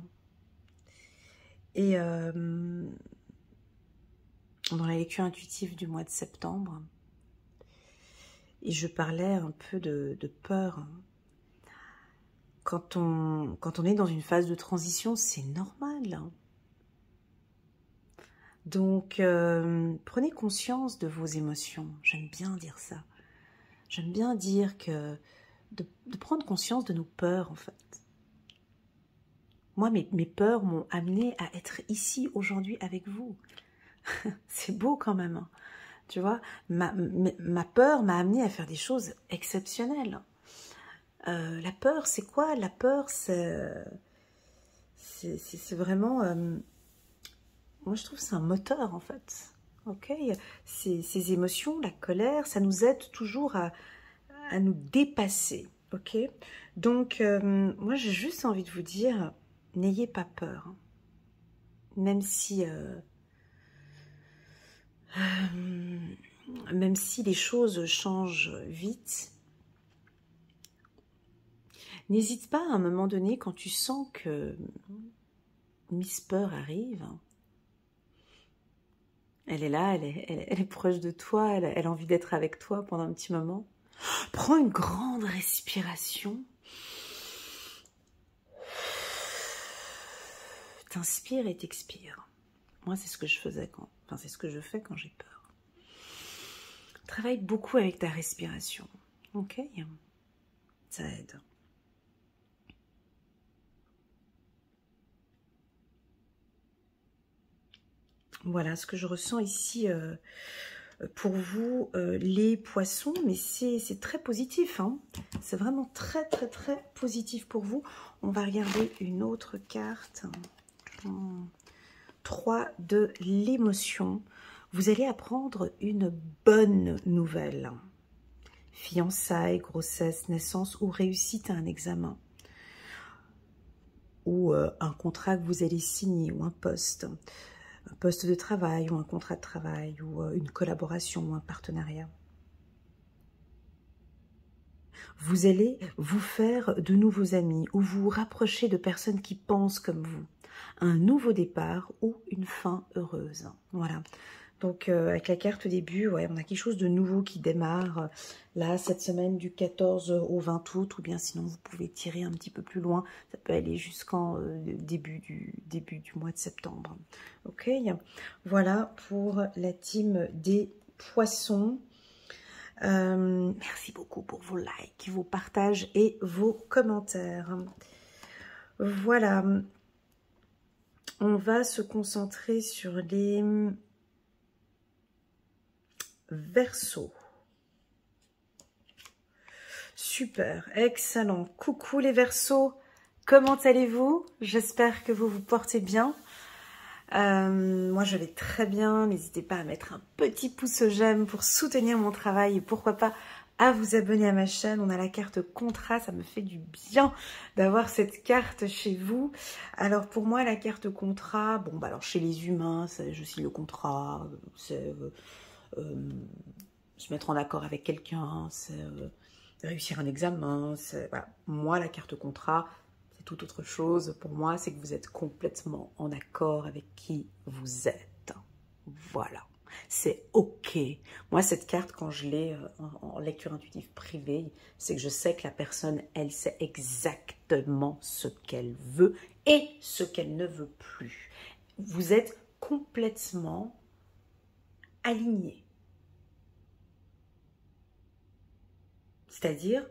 et dans la lecture intuitive du mois de septembre. Et je parlais un peu de peur. Quand on est dans une phase de transition, c'est normal. Donc, prenez conscience de vos émotions. J'aime bien dire ça. J'aime bien dire que de prendre conscience de nos peurs, en fait. Moi, mes peurs m'ont amené à être ici aujourd'hui avec vous. C'est beau quand même, hein. Tu vois, ma peur m'a amené à faire des choses exceptionnelles. La peur, c'est quoi? La peur, c'est vraiment... moi, je trouve que c'est un moteur, en fait. Ok, ces émotions, la colère, ça nous aide toujours à nous dépasser. Ok, donc, moi, j'ai juste envie de vous dire, n'ayez pas peur. Hein. Même si les choses changent vite, n'hésite pas à un moment donné, quand tu sens que Miss Peur arrive, elle est là, elle est proche de toi, elle a envie d'être avec toi pendant un petit moment. Prends une grande respiration. T'inspires et t'expires. Moi, c'est ce que je faisais c'est ce que je fais quand j'ai peur. Travaille beaucoup avec ta respiration. Ok? Ça aide. Voilà ce que je ressens ici pour vous, les poissons, mais c'est très positif, hein. C'est vraiment très très très positif pour vous. On va regarder une autre carte. 3 de l'émotion. Vous allez apprendre une bonne nouvelle. Fiançailles, grossesse, naissance ou réussite à un examen. Ou un contrat que vous allez signer ou un poste de travail ou un contrat de travail ou une collaboration ou un partenariat. Vous allez vous faire de nouveaux amis ou vous rapprocher de personnes qui pensent comme vous. Un nouveau départ ou une fin heureuse. Voilà. Donc, avec la carte au début, ouais, on a quelque chose de nouveau qui démarre. Là, cette semaine du 14 au 20 août, ou bien sinon, vous pouvez tirer un petit peu plus loin. Ça peut aller jusqu'en début du mois de septembre. Ok. Voilà pour la team des poissons. Merci beaucoup pour vos likes, vos partages et vos commentaires. Voilà. On va se concentrer sur les Verseaux. Super, excellent. Coucou les Verseaux, comment allez-vous? J'espère que vous vous portez bien. Moi je vais très bien, n'hésitez pas à mettre un petit pouce j'aime pour soutenir mon travail et pourquoi pas à vous abonner à ma chaîne. On a la carte contrat, ça me fait du bien d'avoir cette carte chez vous. Alors pour moi la carte contrat, bon bah alors chez les humains, je signe le contrat, c'est se mettre en accord avec quelqu'un, c'est réussir un examen, voilà. Moi la carte contrat, c'est tout autre chose. Pour moi, c'est que vous êtes complètement en accord avec qui vous êtes. Voilà. C'est OK. Moi, cette carte, quand je l'ai en lecture intuitive privée, c'est que je sais que la personne, elle sait exactement ce qu'elle veut et ce qu'elle ne veut plus. Vous êtes complètement aligné. C'est-à-dire,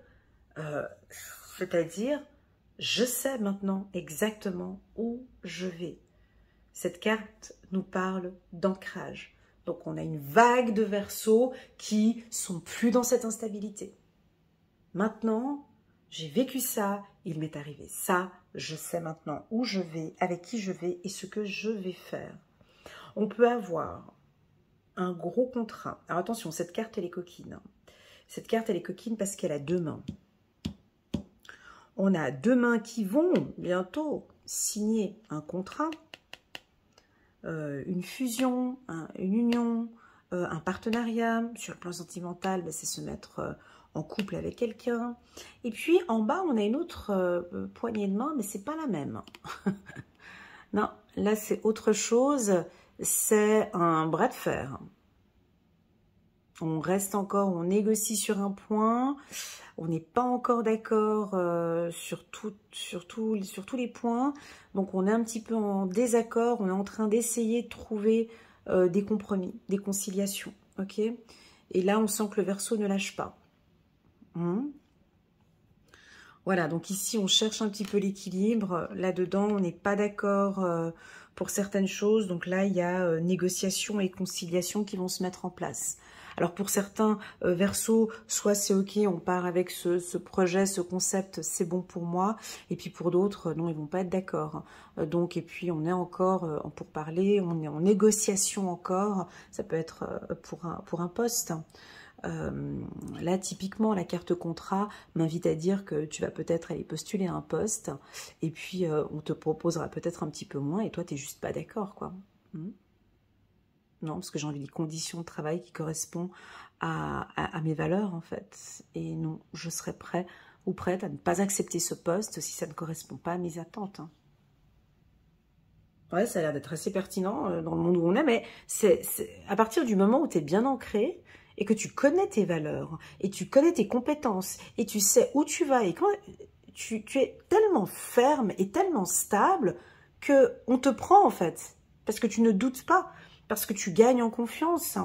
je sais maintenant exactement où je vais. Cette carte nous parle d'ancrage. Donc, on a une vague de Verseaux qui sont plus dans cette instabilité. Maintenant, j'ai vécu ça, il m'est arrivé ça, je sais maintenant où je vais, avec qui je vais et ce que je vais faire. On peut avoir un gros contrat. Alors attention, cette carte, elle est coquine. Cette carte, elle est coquine parce qu'elle a deux mains. On a deux mains qui vont bientôt signer un contrat, une fusion, une union, un partenariat. Sur le plan sentimental, c'est se mettre en couple avec quelqu'un. Et puis en bas, on a une autre poignée de main, mais c'est pas la même. Non, là c'est autre chose. C'est un bras de fer. On reste encore, on négocie sur un point. On n'est pas encore d'accord sur tous les points. Donc, on est un petit peu en désaccord. On est en train d'essayer de trouver des compromis, des conciliations. Ok. Et là, on sent que le Verseau ne lâche pas. Voilà, donc ici, on cherche un petit peu l'équilibre. Là-dedans, on n'est pas d'accord pour certaines choses. Donc là, il y a négociation et conciliation qui vont se mettre en place. Alors pour certains Verseaux, soit c'est ok, on part avec ce projet, ce concept, c'est bon pour moi. Et puis pour d'autres, non, ils vont pas être d'accord. Donc et puis on est encore pour parler, on est en négociation encore. Ça peut être pour un poste. Là, typiquement, la carte contrat m'invite à dire que tu vas peut-être aller postuler à un poste. Et puis on te proposera peut-être un petit peu moins. Et toi, tu n'es juste pas d'accord, quoi. Non, parce que j'ai envie des conditions de travail qui correspondent à mes valeurs, en fait. Et non, je serais prêt ou prête à ne pas accepter ce poste si ça ne correspond pas à mes attentes. Ouais, ça a l'air d'être assez pertinent dans le monde où on est, mais c'est à partir du moment où tu es bien ancré et que tu connais tes valeurs, et tu connais tes compétences, et tu sais où tu vas, et quand tu es tellement ferme et tellement stable qu'on te prend, en fait, parce que tu ne doutes pas. Parce que tu gagnes en confiance.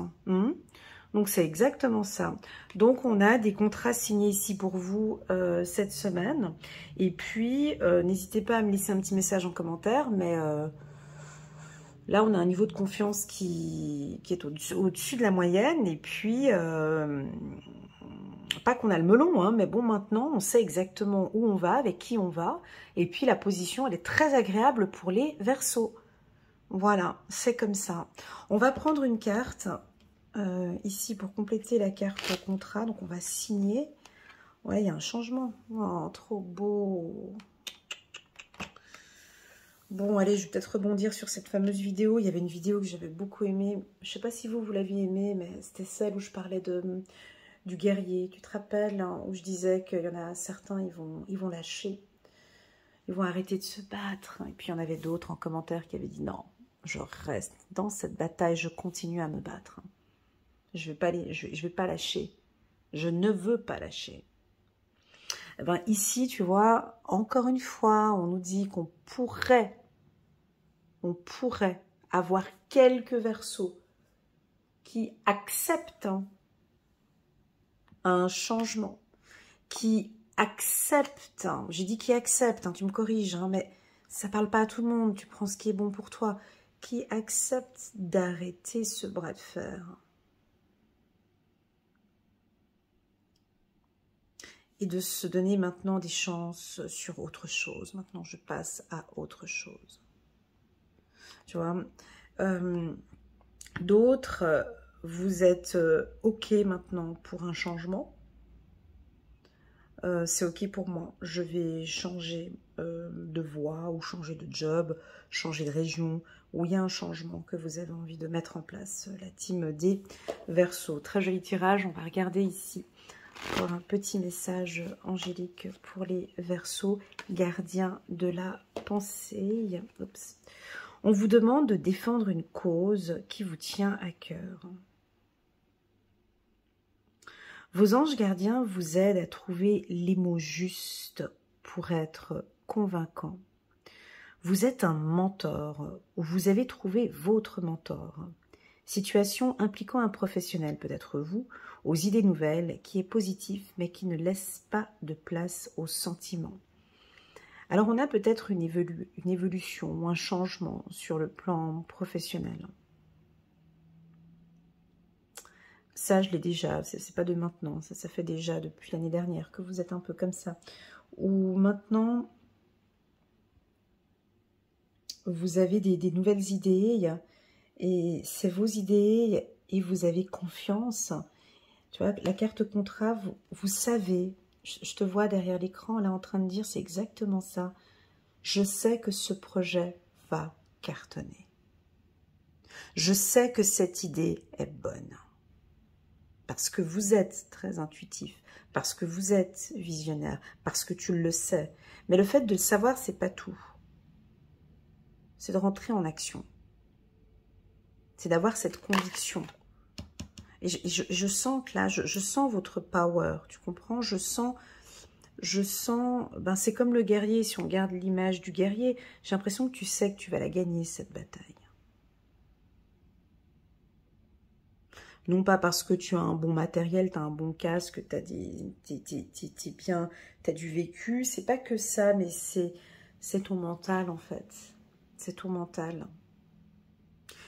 Donc, c'est exactement ça. Donc, on a des contrats signés ici pour vous cette semaine. Et puis, n'hésitez pas à me laisser un petit message en commentaire. Mais là, on a un niveau de confiance qui est au-dessus de la moyenne. Et puis, pas qu'on a le melon, mais bon, maintenant, on sait exactement où on va, avec qui on va. Et puis, la position, elle est très agréable pour les Verseaux. Voilà, c'est comme ça. On va prendre une carte ici pour compléter la carte contrat. Donc, on va signer. Ouais, il y a un changement. Oh, trop beau. Bon, allez, je vais peut-être rebondir sur cette fameuse vidéo. Il y avait une vidéo que j'avais beaucoup aimée. Je ne sais pas si vous l'aviez aimée, mais c'était celle où je parlais du guerrier. Tu te rappelles hein, où je disais qu'il y en a certains, ils vont lâcher. Ils vont arrêter de se battre. Et puis il y en avait d'autres en commentaire qui avaient dit non, je reste dans cette bataille, je continue à me battre. Je vais pas lâcher. Je ne veux pas lâcher. Eh ben, ici, tu vois, encore une fois, on nous dit qu'on pourrait avoir quelques verseaux qui acceptent un changement, qui acceptent, j'ai dit qui acceptent, tu me corriges, mais ça parle pas à tout le monde, tu prends ce qui est bon pour toi, qui acceptent d'arrêter ce bras de fer. Et de se donner maintenant des chances sur autre chose. Maintenant, je passe à autre chose. Tu vois, d'autres, vous êtes OK maintenant pour un changement. C'est OK pour moi. Je vais changer de voie ou changer de job, changer de région, ou il y a un changement que vous avez envie de mettre en place. La team des Verseaux. Très joli tirage. On va regarder ici pour un petit message angélique pour les Verseaux, gardiens de la pensée. Oups. On vous demande de défendre une cause qui vous tient à cœur. Vos anges gardiens vous aident à trouver les mots justes pour être convaincants. Vous êtes un mentor ou vous avez trouvé votre mentor. Situation impliquant un professionnel, peut-être vous, aux idées nouvelles, qui est positif mais qui ne laisse pas de place aux sentiments. Alors on a peut-être une évolution ou un changement sur le plan professionnel. Ça, je l'ai déjà, c'est pas de maintenant, ça fait déjà depuis l'année dernière que vous êtes un peu comme ça. Ou maintenant, vous avez des nouvelles idées, et c'est vos idées, et vous avez confiance. Tu vois, la carte contrat, vous savez, je te vois derrière l'écran, là, en train de dire, c'est exactement ça. Je sais que ce projet va cartonner. Je sais que cette idée est bonne. Parce que vous êtes très intuitif, parce que vous êtes visionnaire, parce que tu le sais. Mais le fait de le savoir, c'est pas tout. C'est de rentrer en action. C'est d'avoir cette conviction. Et je sens que là, je sens votre power, tu comprends? Je sens, ben c'est comme le guerrier, si on garde l'image du guerrier, j'ai l'impression que tu sais que tu vas la gagner, cette bataille. Non pas parce que tu as un bon matériel, tu as un bon casque, tu as bien, tu as du vécu. C'est pas que ça, mais c'est ton mental en fait. C'est ton mental.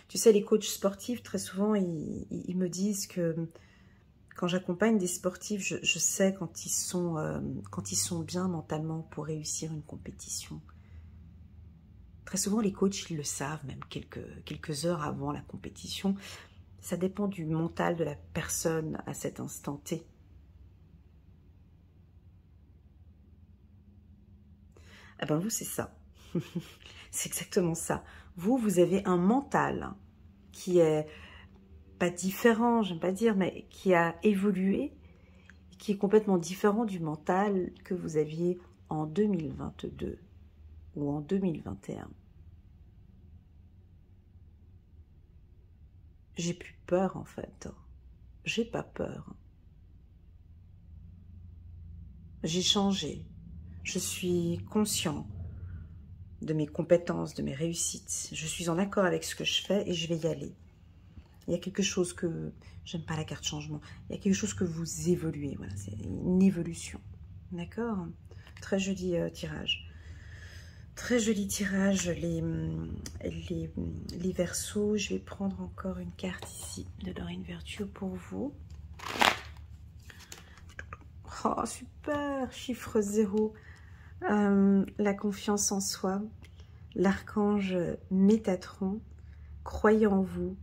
Tu sais, les coachs sportifs, très souvent, ils me disent que quand j'accompagne des sportifs, je sais quand ils sont bien mentalement pour réussir une compétition. Très souvent, les coachs, ils le savent, même quelques heures avant la compétition. Ça dépend du mental de la personne à cet instant T. Ah ben vous, c'est ça. C'est exactement ça. Vous avez un mental qui est pas différent, j'aime pas dire, mais qui a évolué, qui est complètement différent du mental que vous aviez en 2022 ou en 2021. J'ai plus peur en fait. J'ai pas peur. J'ai changé. Je suis conscient de mes compétences, de mes réussites. Je suis en accord avec ce que je fais et je vais y aller. Il y a quelque chose que... J'aime pas la carte changement. Il y a quelque chose que vous évoluez. Voilà, c'est une évolution. D'accord? Très joli tirage. Très joli tirage, les Verseaux. Je vais prendre encore une carte ici de Doreen Virtue pour vous. Oh, super! Chiffre 0. La confiance en soi. L'archange Métatron. Croyez en vous.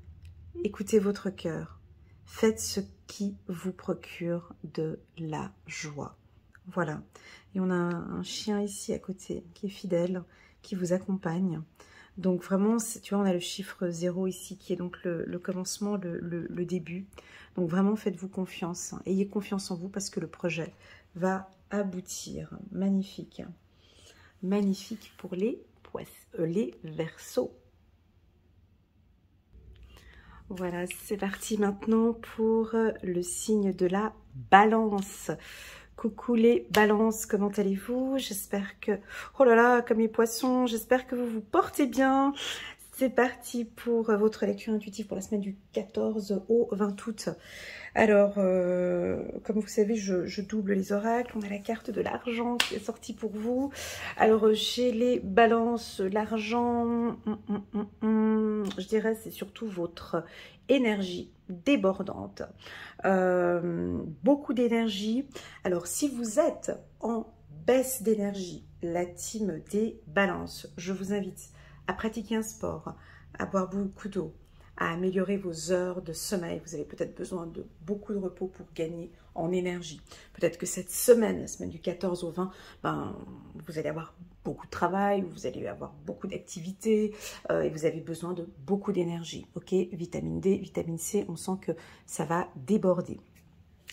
Écoutez votre cœur. Faites ce qui vous procure de la joie. Voilà. Et on a un chien ici à côté qui est fidèle, qui vous accompagne. Donc vraiment, tu vois, on a le chiffre 0 ici qui est donc le commencement, le début. Donc vraiment, faites-vous confiance. Hein. Ayez confiance en vous parce que le projet va aboutir. Magnifique. Magnifique pour les Verseaux. Voilà, c'est parti maintenant pour le signe de la Balance. Coucou les balances, comment allez-vous? J'espère que... Oh là là, comme les poissons, j'espère que vous vous portez bien. C'est parti pour votre lecture intuitive pour la semaine du 14 au 20 août. Alors, comme vous savez, je double les oracles. On a la carte de l'argent qui est sortie pour vous. Alors, chez les balances, l'argent, je dirais, c'est surtout votre énergie débordante. Beaucoup d'énergie. Alors, si vous êtes en baisse d'énergie, la team des balances, je vous invite à pratiquer un sport, à boire beaucoup d'eau, à améliorer vos heures de sommeil. Vous avez peut-être besoin de beaucoup de repos pour gagner en énergie. Peut-être que cette semaine, la semaine du 14 au 20, vous allez avoir beaucoup de travail, vous allez avoir beaucoup d'activités et vous avez besoin de beaucoup d'énergie. Ok, vitamine D, vitamine C, on sent que ça va déborder.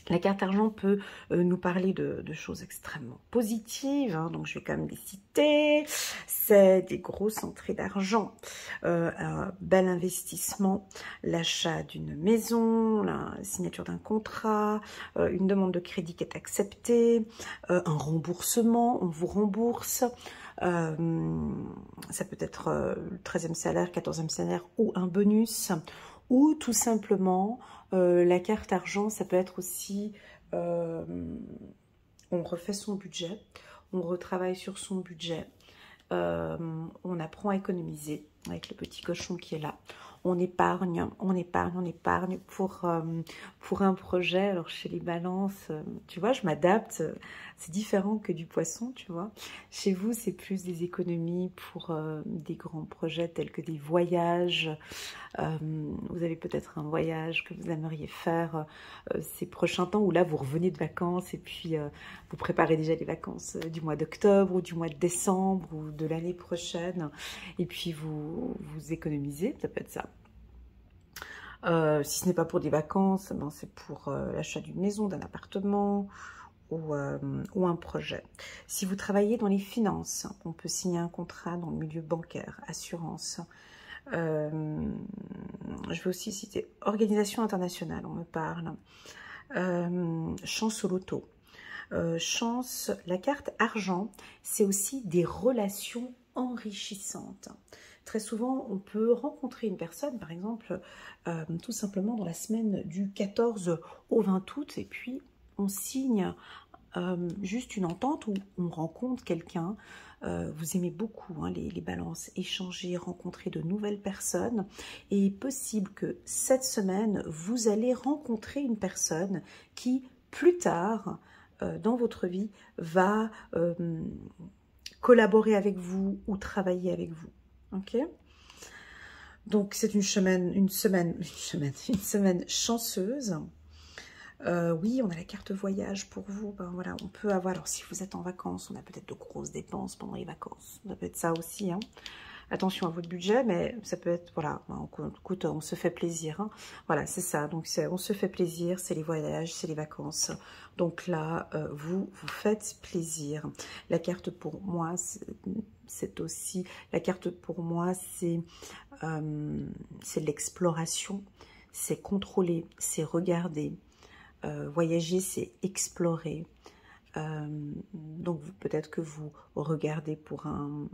La carte argent peut nous parler de choses extrêmement positives, hein, donc je vais quand même les citer. C'est des grosses entrées d'argent, un bel investissement, l'achat d'une maison, la signature d'un contrat, une demande de crédit qui est acceptée, un remboursement, on vous rembourse. Ça peut être le 13e salaire, 14e salaire ou un bonus, ou tout simplement la carte argent, ça peut être aussi on refait son budget, on retravaille sur son budget, on apprend à économiser avec le petit cochon qui est là. On épargne pour un projet. Alors chez les balances, tu vois, je m'adapte. C'est différent que du poisson, tu vois. Chez vous, c'est plus des économies pour des grands projets tels que des voyages. Vous avez peut-être un voyage que vous aimeriez faire ces prochains temps, où là, vous revenez de vacances et puis vous préparez déjà les vacances du mois d'octobre ou du mois de décembre ou de l'année prochaine. Et puis vous économisez, ça peut être ça. Si ce n'est pas pour des vacances, c'est pour l'achat d'une maison, d'un appartement ou un projet. Si vous travaillez dans les finances, on peut signer un contrat dans le milieu bancaire, assurance. Je vais aussi citer organisation internationale, on me parle. Chance au loto. Chance, la carte argent, c'est aussi des relations enrichissantes. Très souvent, on peut rencontrer une personne, par exemple, tout simplement dans la semaine du 14 au 20 août, et puis on signe juste une entente où on rencontre quelqu'un. Vous aimez beaucoup hein, les balances, échanger, rencontrer de nouvelles personnes. Et il est possible que cette semaine, vous allez rencontrer une personne qui, plus tard, dans votre vie, va collaborer avec vous ou travailler avec vous. Ok? Donc c'est une semaine chanceuse. Oui, on a la carte voyage pour vous. Voilà, on peut avoir. Alors si vous êtes en vacances, on a peut-être de grosses dépenses pendant les vacances. Ça peut être ça aussi. Hein. Attention à votre budget, mais ça peut être, voilà, écoute, on se fait plaisir. Hein. Voilà, c'est ça. Donc, on se fait plaisir, c'est les voyages, c'est les vacances. Donc là, vous faites plaisir. La carte pour moi, c'est aussi, la carte pour moi, c'est l'exploration, c'est contrôler, c'est regarder. Voyager, c'est explorer. Donc peut-être que vous regardez pour un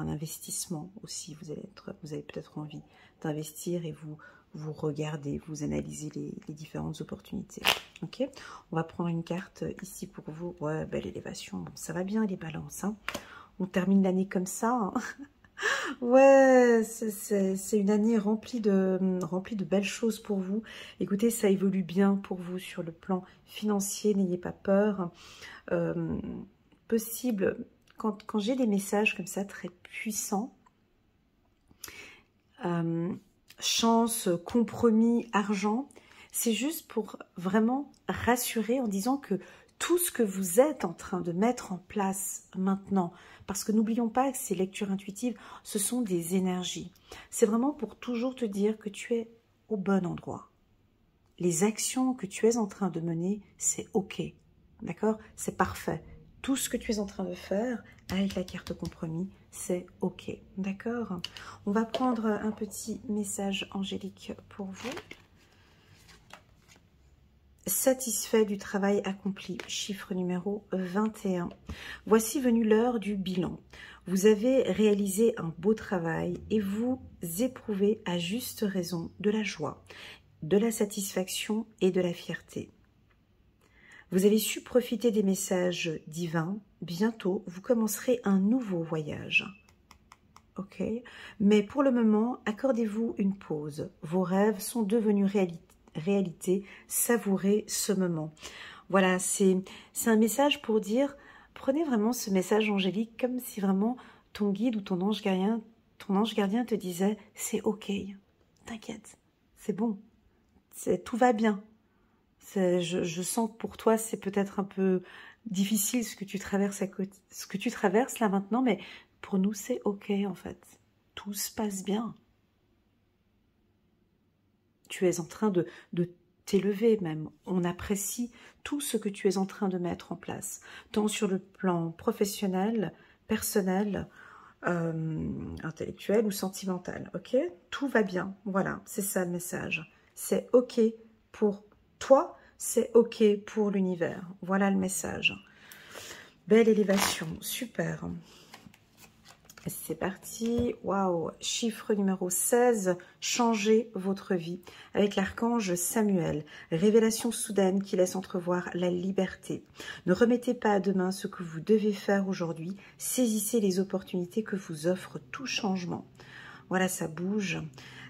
investissement aussi, vous avez peut-être envie d'investir et vous regardez, vous analysez les différentes opportunités. Ok, on va prendre une carte ici pour vous. Ouais, belle élévation, bon, ça va bien les balances. Hein. On termine l'année comme ça. Hein. Ouais, c'est une année remplie de belles choses pour vous. Écoutez, ça évolue bien pour vous sur le plan financier, n'ayez pas peur. Possible, quand j'ai des messages comme ça très puissants, chance, compromis, argent, c'est juste pour vraiment rassurer en disant que tout ce que vous êtes en train de mettre en place maintenant, parce que n'oublions pas que ces lectures intuitives, ce sont des énergies. C'est vraiment pour toujours te dire que tu es au bon endroit. Les actions que tu es en train de mener, c'est OK. D'accord? C'est parfait. Tout ce que tu es en train de faire avec la carte compromis, c'est OK. D'accord? On va prendre un petit message angélique pour vous. Satisfait du travail accompli, chiffre numéro 21. Voici venue l'heure du bilan. Vous avez réalisé un beau travail et vous éprouvez à juste raison de la joie, de la satisfaction et de la fierté. Vous avez su profiter des messages divins. Bientôt, vous commencerez un nouveau voyage. Ok? Mais pour le moment, accordez-vous une pause. Vos rêves sont devenus réalité. Savourez ce moment. Voilà, c'est un message pour dire, prenez vraiment ce message angélique comme si vraiment ton guide ou ton ange gardien te disait, c'est ok, t'inquiète, c'est bon, tout va bien. Je sens que pour toi, c'est peut-être un peu difficile ce que tu traverses là maintenant, mais pour nous, c'est ok en fait. Tout se passe bien. Tu es en train de t'élever même. On apprécie tout ce que tu es en train de mettre en place, tant sur le plan professionnel, personnel, intellectuel ou sentimental. Ok? Tout va bien. Voilà, c'est ça le message. C'est ok pour toi, c'est ok pour l'univers. Voilà le message. Belle élévation, super. C'est parti. Waouh. Chiffre numéro 16. Changez votre vie. Avec l'archange Samuel. Révélation soudaine qui laisse entrevoir la liberté. Ne remettez pas à demain ce que vous devez faire aujourd'hui. Saisissez les opportunités que vous offre tout changement. Voilà, ça bouge.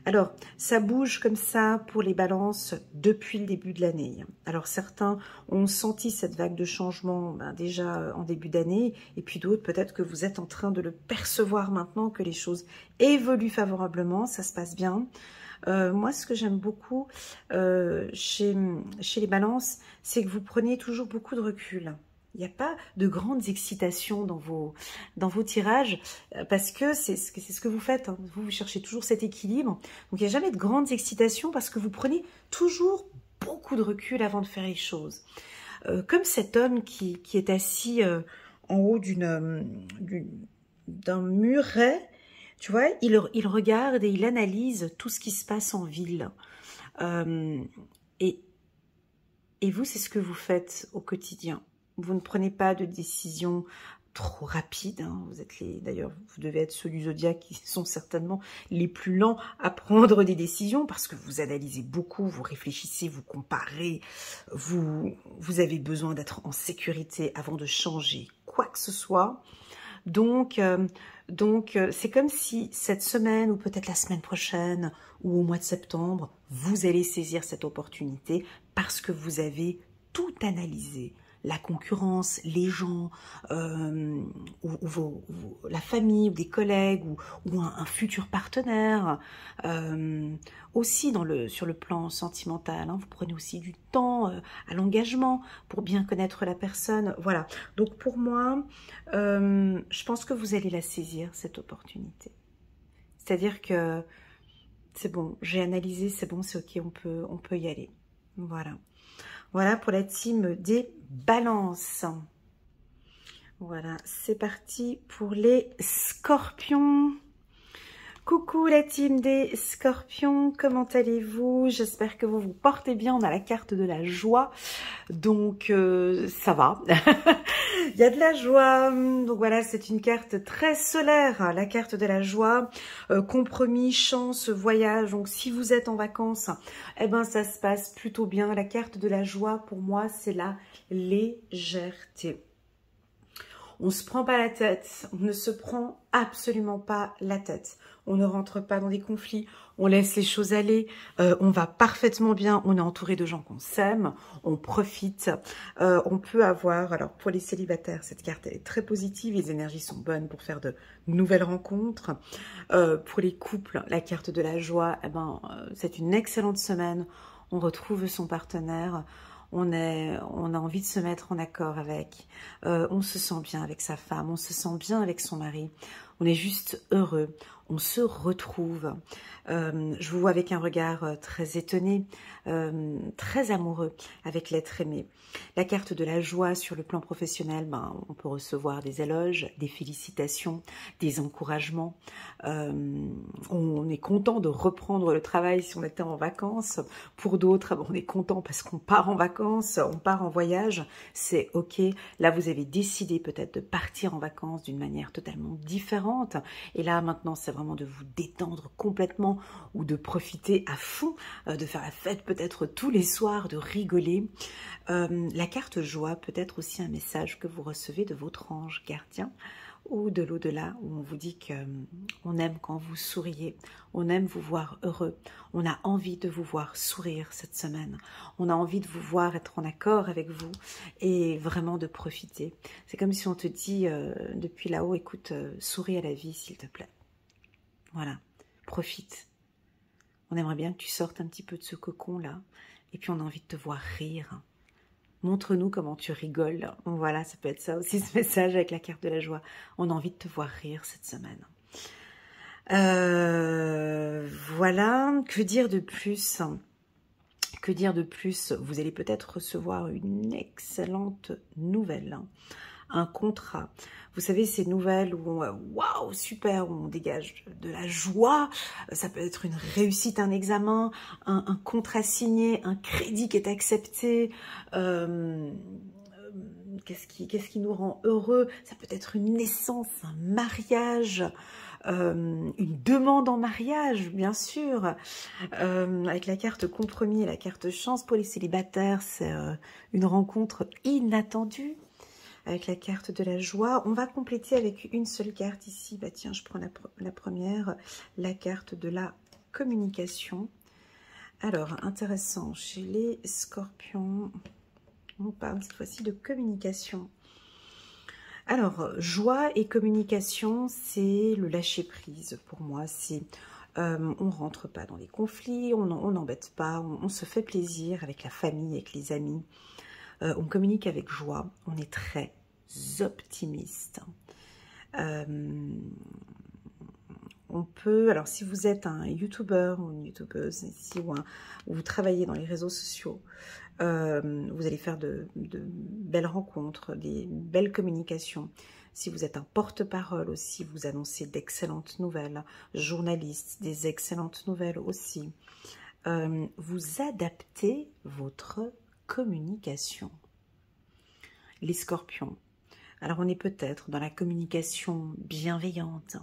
Alors, ça bouge comme ça pour les balances depuis le début de l'année. Alors, certains ont senti cette vague de changement déjà en début d'année, et puis d'autres, peut-être que vous êtes en train de le percevoir maintenant, que les choses évoluent favorablement, ça se passe bien. Moi, ce que j'aime beaucoup chez les balances, c'est que vous prenez toujours beaucoup de recul. Il n'y a pas de grandes excitations dans vos tirages, parce que c'est ce que vous faites. Hein. Vous cherchez toujours cet équilibre. Donc, il n'y a jamais de grandes excitations parce que vous prenez toujours beaucoup de recul avant de faire les choses. Comme cet homme qui est assis en haut d'un muret, tu vois, il regarde et il analyse tout ce qui se passe en ville. Et vous, c'est ce que vous faites au quotidien. Vous ne prenez pas de décisions trop rapides. Hein. D'ailleurs, vous devez être ceux du zodiaque qui sont certainement les plus lents à prendre des décisions parce que vous analysez beaucoup, vous réfléchissez, vous comparez, vous avez besoin d'être en sécurité avant de changer quoi que ce soit. Donc c'est comme si cette semaine ou peut-être la semaine prochaine ou au mois de septembre, vous allez saisir cette opportunité parce que vous avez tout analysé. La concurrence, les gens, ou la famille, ou des collègues, ou un futur partenaire. Aussi sur le plan sentimental, hein, vous prenez aussi du temps à l'engagement pour bien connaître la personne. Voilà. Donc pour moi, je pense que vous allez la saisir, cette opportunité. C'est-à-dire que c'est bon, j'ai analysé, c'est bon, c'est ok, on peut y aller. Voilà. Voilà pour la team des balances. Voilà, c'est parti pour les scorpions. Coucou la team des scorpions, comment allez-vous? J'espère que vous vous portez bien. On a la carte de la joie, donc ça va. Il y a de la joie, donc voilà, c'est une carte très solaire, la carte de la joie, compromis, chance, voyage. Donc si vous êtes en vacances, eh ben ça se passe plutôt bien. La carte de la joie, pour moi, c'est la légèreté. On ne se prend pas la tête, on ne se prend absolument pas la tête. On ne rentre pas dans des conflits, on laisse les choses aller, on va parfaitement bien, on est entouré de gens qu'on s'aime, on profite. On peut avoir, alors pour les célibataires, cette carte elle est très positive, les énergies sont bonnes pour faire de nouvelles rencontres. Pour les couples, la carte de la joie, c'est une excellente semaine, on retrouve son partenaire. on a envie de se mettre en accord avec, on se sent bien avec sa femme, on se sent bien avec son mari, on est juste heureux, on se retrouve. Je vous vois avec un regard très étonné, très amoureux avec l'être aimé. La carte de la joie sur le plan professionnel, ben, on peut recevoir des éloges, des félicitations, des encouragements. On est content de reprendre le travail si on était en vacances. Pour d'autres, on est content parce qu'on part en vacances, on part en voyage. C'est ok. Là, vous avez décidé peut-être de partir en vacances d'une manière totalement différente. Et là, maintenant, c'est vraiment de vous détendre complètement ou de profiter à fond, de faire la fête peut-être tous les soirs, de rigoler. La carte joie peut être aussi un message que vous recevez de votre ange gardien ou de l'au-delà, où on vous dit qu'on aime quand vous souriez, on aime vous voir heureux, on a envie de vous voir sourire cette semaine, on a envie de vous voir être en accord avec vous et vraiment de profiter. C'est comme si on te dit depuis là-haut, écoute, souris à la vie s'il te plaît. Voilà, profite. On aimerait bien que tu sortes un petit peu de ce cocon-là et puis on a envie de te voir rire. Montre-nous comment tu rigoles. Voilà, ça peut être ça aussi, ce message avec la carte de la joie. On a envie de te voir rire cette semaine. Voilà, que dire de plus? Que dire de plus? Vous allez peut-être recevoir une excellente nouvelle. Un contrat. Vous savez, ces nouvelles où waouh, super, où on dégage de la joie. Ça peut être une réussite, un examen, un contrat signé, un crédit qui est accepté. Qu'est-ce qui nous rend heureux? Ça peut être une naissance, un mariage, une demande en mariage, bien sûr. Avec la carte compromis et la carte chance pour les célibataires, c'est une rencontre inattendue. Avec la carte de la joie, on va compléter avec une seule carte ici. Bah tiens, je prends la première, la carte de la communication. Alors, intéressant, chez les scorpions, on parle cette fois-ci de communication. Alors, joie et communication, c'est le lâcher-prise pour moi. C'est on rentre pas dans les conflits, on n'embête pas, on se fait plaisir avec la famille, avec les amis. On communique avec joie, on est très optimiste. On peut, alors si vous êtes un youtubeur ou une youtubeuse ici ou vous travaillez dans les réseaux sociaux, vous allez faire de belles rencontres, des belles communications. Si vous êtes un porte-parole aussi, vous annoncez d'excellentes nouvelles, journaliste, des excellentes nouvelles aussi. Vous adaptez votre communication. Les scorpions. Alors on est peut-être dans la communication bienveillante.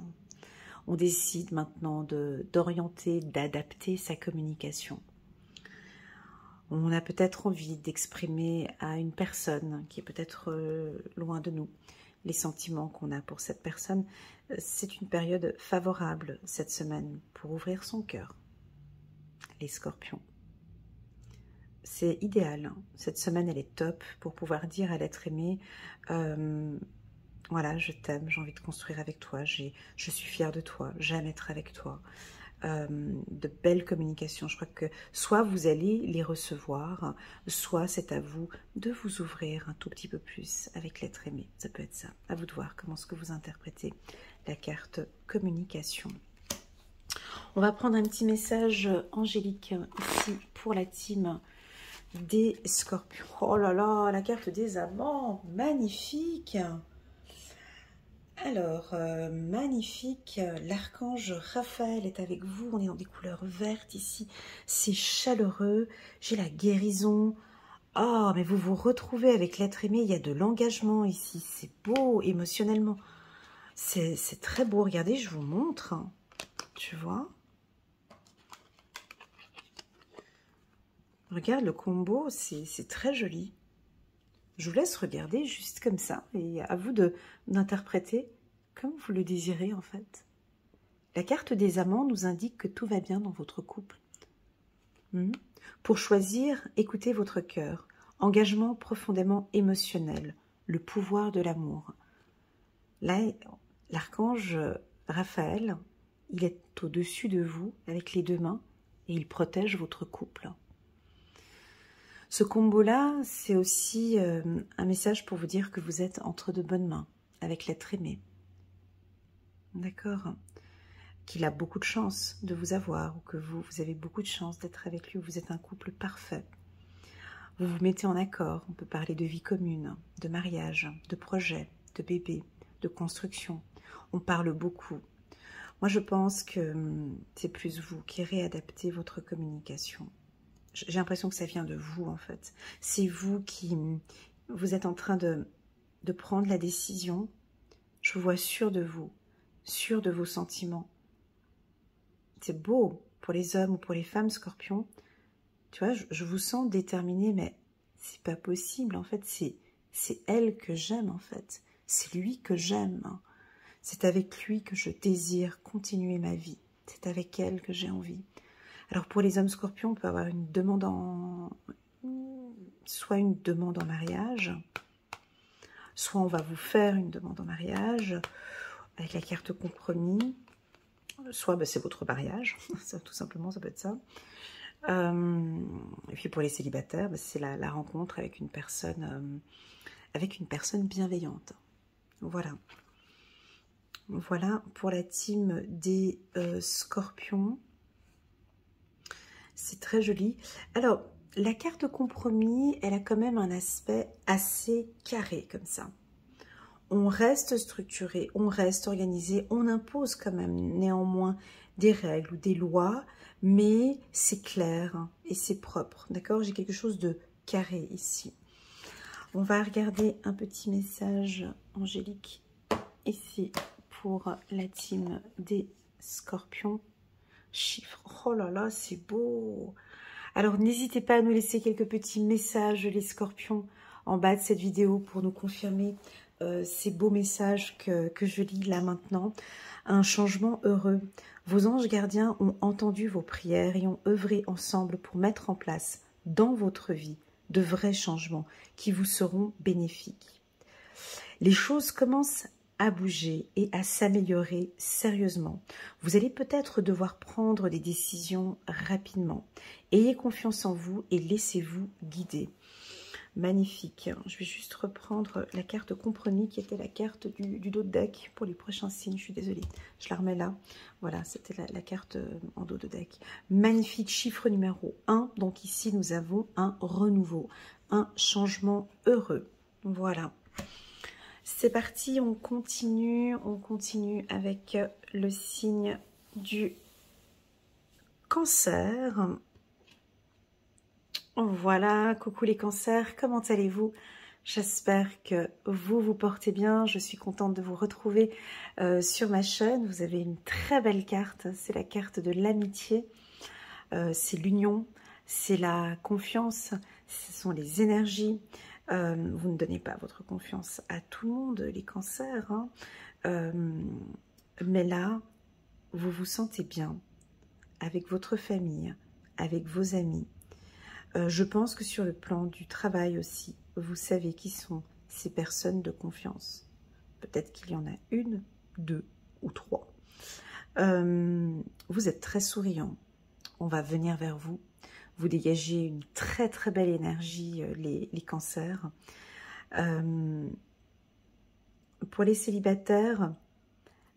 On décide maintenant d'orienter, d'adapter sa communication. On a peut-être envie d'exprimer à une personne qui est peut-être loin de nous les sentiments qu'on a pour cette personne. C'est une période favorable cette semaine pour ouvrir son cœur. Les scorpions. C'est idéal. Cette semaine, elle est top pour pouvoir dire à l'être aimé, voilà, je t'aime, j'ai envie de construire avec toi, je suis fière de toi, j'aime être avec toi. De belles communications. Je crois que soit vous allez les recevoir, soit c'est à vous de vous ouvrir un tout petit peu plus avec l'être aimé. Ça peut être ça. À vous de voir comment est-ce que vous interprétez la carte communication. On va prendre un petit message angélique ici pour la team des scorpions. Oh là là, la carte des amants, magnifique. Alors, magnifique, l'archange Raphaël est avec vous, on est dans des couleurs vertes ici, c'est chaleureux, j'ai la guérison. Oh, mais vous vous retrouvez avec l'être aimé, il y a de l'engagement ici, c'est beau émotionnellement, c'est très beau, regardez, je vous montre, hein. Tu vois? Regarde le combo, c'est très joli. Je vous laisse regarder juste comme ça et à vous d'interpréter comme vous le désirez en fait. La carte des amants nous indique que tout va bien dans votre couple. Pour choisir, écoutez votre cœur. Engagement profondément émotionnel, le pouvoir de l'amour. Là, l'archange Raphaël, il est au-dessus de vous avec les deux mains et il protège votre couple. Ce combo-là, c'est aussi un message pour vous dire que vous êtes entre de bonnes mains avec l'être aimé. D'accord? Qu'il a beaucoup de chance de vous avoir, ou que vous avez beaucoup de chance d'être avec lui, vous êtes un couple parfait. Vous vous mettez en accord, on peut parler de vie commune, de mariage, de projet, de bébé, de construction. On parle beaucoup. Moi, je pense que c'est plus vous qui réadaptez votre communication. J'ai l'impression que ça vient de vous, en fait. C'est vous qui... Vous êtes en train de prendre la décision. Je vous vois sûr de vous, sûr de vos sentiments. C'est beau pour les hommes ou pour les femmes, Scorpion. Tu vois, je vous sens déterminé, mais c'est pas possible, en fait. C'est elle que j'aime, en fait. C'est lui que j'aime. C'est avec lui que je désire continuer ma vie. C'est avec elle que j'ai envie. Alors pour les hommes Scorpions, on peut avoir une demande soit une demande en mariage, soit on va vous faire une demande en mariage avec la carte compromis, soit c'est votre mariage, ça, tout simplement, ça peut être ça. Et puis pour les célibataires, c'est la rencontre avec une personne bienveillante. Voilà. Voilà pour la team des Scorpions. C'est très joli. Alors, la carte compromis, elle a quand même un aspect assez carré comme ça. On reste structuré, on reste organisé, on impose quand même néanmoins des règles ou des lois, mais c'est clair et c'est propre. D'accord? J'ai quelque chose de carré ici. On va regarder un petit message angélique ici pour la team des Scorpions. Chiffres, oh là là, c'est beau. Alors n'hésitez pas à nous laisser quelques petits messages, les Scorpions, en bas de cette vidéo pour nous confirmer ces beaux messages que je lis là maintenant. Un changement heureux. Vos anges gardiens ont entendu vos prières et ont œuvré ensemble pour mettre en place dans votre vie de vrais changements qui vous seront bénéfiques. Les choses commencent à bouger et à s'améliorer sérieusement. Vous allez peut-être devoir prendre des décisions rapidement. Ayez confiance en vous et laissez-vous guider. Magnifique. Je vais juste reprendre la carte compromis qui était la carte du dos de deck pour les prochains signes. Je suis désolée. Je la remets là. Voilà, c'était la carte en dos de deck. Magnifique chiffre numéro 1. Donc ici, nous avons un renouveau, un changement heureux. Voilà. C'est parti, on continue avec le signe du Cancer. Voilà, coucou les cancers, comment allez-vous? J'espère que vous portez bien, je suis contente de vous retrouver sur ma chaîne. Vous avez une très belle carte, c'est la carte de l'amitié, c'est l'union, c'est la confiance, ce sont les énergies. Vous ne donnez pas votre confiance à tout le monde, les cancers, hein. Mais là, vous vous sentez bien avec votre famille, avec vos amis. Je pense que sur le plan du travail aussi, vous savez qui sont ces personnes de confiance. Peut-être qu'il y en a une, deux ou trois. Vous êtes très souriant. On va venir vers vous. Vous dégagez une très très belle énergie, les cancers. Pour les célibataires,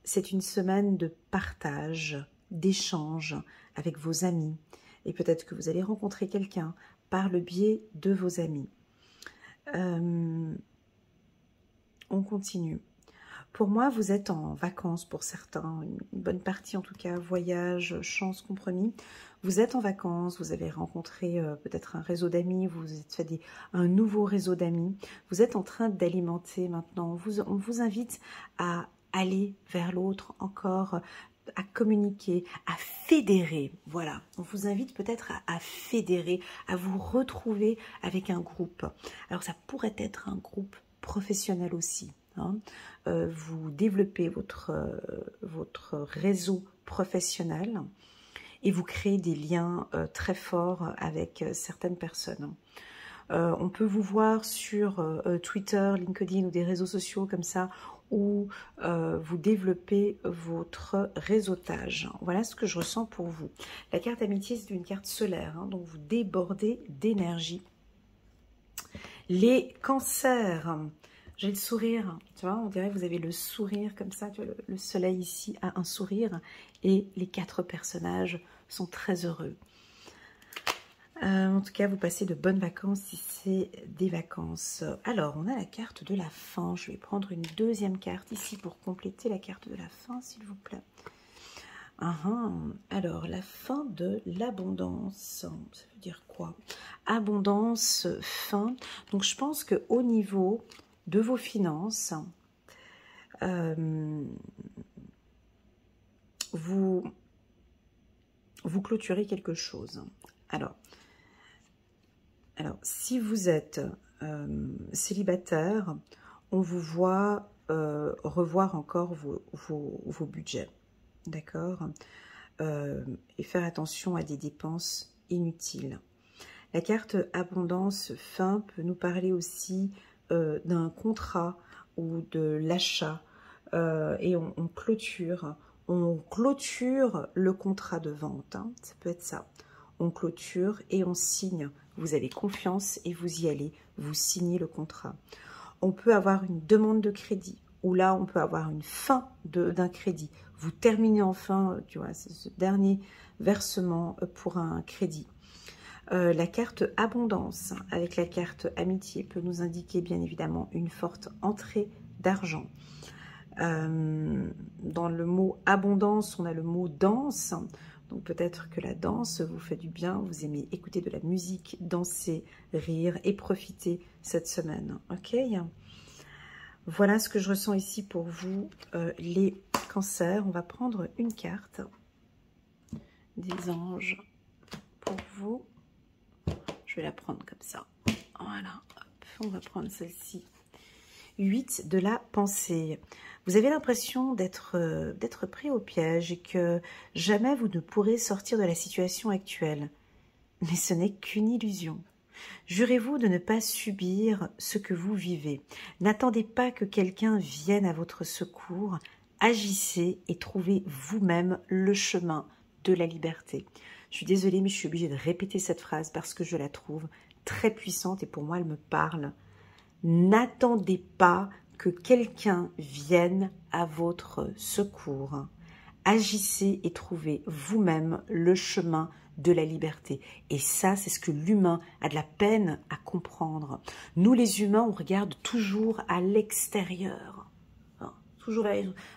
c'est une semaine de partage, d'échange avec vos amis. Et peut-être que vous allez rencontrer quelqu'un par le biais de vos amis. On continue. Pour moi, vous êtes en vacances pour certains, une bonne partie en tout cas, voyage, chance, compromis. Vous êtes en vacances, vous avez rencontré peut-être un réseau d'amis, vous vous êtes fait un nouveau réseau d'amis. Vous êtes en train d'alimenter maintenant. On vous invite à aller vers l'autre encore, à communiquer, à fédérer. Voilà, on vous invite peut-être à fédérer, à vous retrouver avec un groupe. Alors ça pourrait être un groupe professionnel aussi. Hein. Vous développez votre réseau professionnel et vous créez des liens très forts avec certaines personnes. On peut vous voir sur Twitter, LinkedIn ou des réseaux sociaux comme ça où vous développez votre réseautage. Voilà ce que je ressens pour vous. La carte amitié, c'est une carte solaire, hein, donc vous débordez d'énergie. Les cancers, j'ai le sourire, tu vois, on dirait que vous avez le sourire comme ça, tu vois, le soleil ici a un sourire et les 4 personnages sont très heureux. En tout cas, vous passez de bonnes vacances si c'est des vacances. Alors, on a la carte de la fin. Je vais prendre une deuxième carte ici pour compléter la carte de la fin, s'il vous plaît. Alors, la fin de l'abondance, ça veut dire quoi? Abondance, fin. Donc, je pense qu'au niveau de vos finances, vous clôturez quelque chose. Alors, si vous êtes célibataire, on vous voit revoir encore vos budgets, d'accord, et faire attention à des dépenses inutiles. La carte abondance fin peut nous parler aussi d'un contrat ou de l'achat, et on clôture le contrat de vente, hein, ça peut être ça. On clôture et on signe. Vous avez confiance et vous y allez, vous signez le contrat. On peut avoir une demande de crédit, ou là on peut avoir une fin d'un crédit. Vous terminez enfin, tu vois, ce dernier versement pour un crédit. La carte abondance avec la carte amitié peut nous indiquer bien évidemment une forte entrée d'argent. Dans le mot abondance, on a le mot danse. Donc peut-être que la danse vous fait du bien, vous aimez écouter de la musique, danser, rire et profiter cette semaine. Ok? Voilà ce que je ressens ici pour vous, les cancers. On va prendre une carte des anges pour vous. Je vais la prendre comme ça. Voilà, hop, on va prendre celle-ci. 8 de la pensée. Vous avez l'impression d'être pris au piège et que jamais vous ne pourrez sortir de la situation actuelle. Mais ce n'est qu'une illusion. Jurez-vous de ne pas subir ce que vous vivez. N'attendez pas que quelqu'un vienne à votre secours. Agissez et trouvez vous-même le chemin de la liberté. Je suis désolée, mais je suis obligée de répéter cette phrase parce que je la trouve très puissante et pour moi, elle me parle. N'attendez pas que quelqu'un vienne à votre secours. Agissez et trouvez vous-même le chemin de la liberté. Et ça, c'est ce que l'humain a de la peine à comprendre. Nous, les humains, on regarde toujours à l'extérieur. Toujours,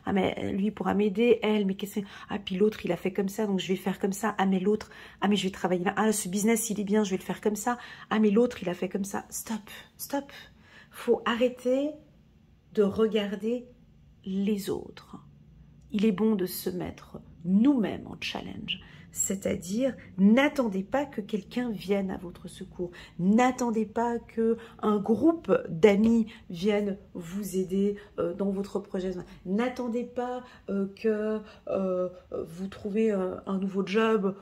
ah mais lui pourra m'aider, elle, mais qu'est-ce que c'est? Ah puis l'autre il a fait comme ça, donc je vais faire comme ça. Ah mais l'autre, ah mais je vais travailler là. Ah ce business il est bien, je vais le faire comme ça. Ah mais l'autre il a fait comme ça. Stop, stop. Faut arrêter de regarder les autres. Il est bon de se mettre nous-mêmes en challenge. C'est-à-dire, n'attendez pas que quelqu'un vienne à votre secours. N'attendez pas qu'un groupe d'amis vienne vous aider dans votre projet. N'attendez pas que vous trouvez un nouveau job.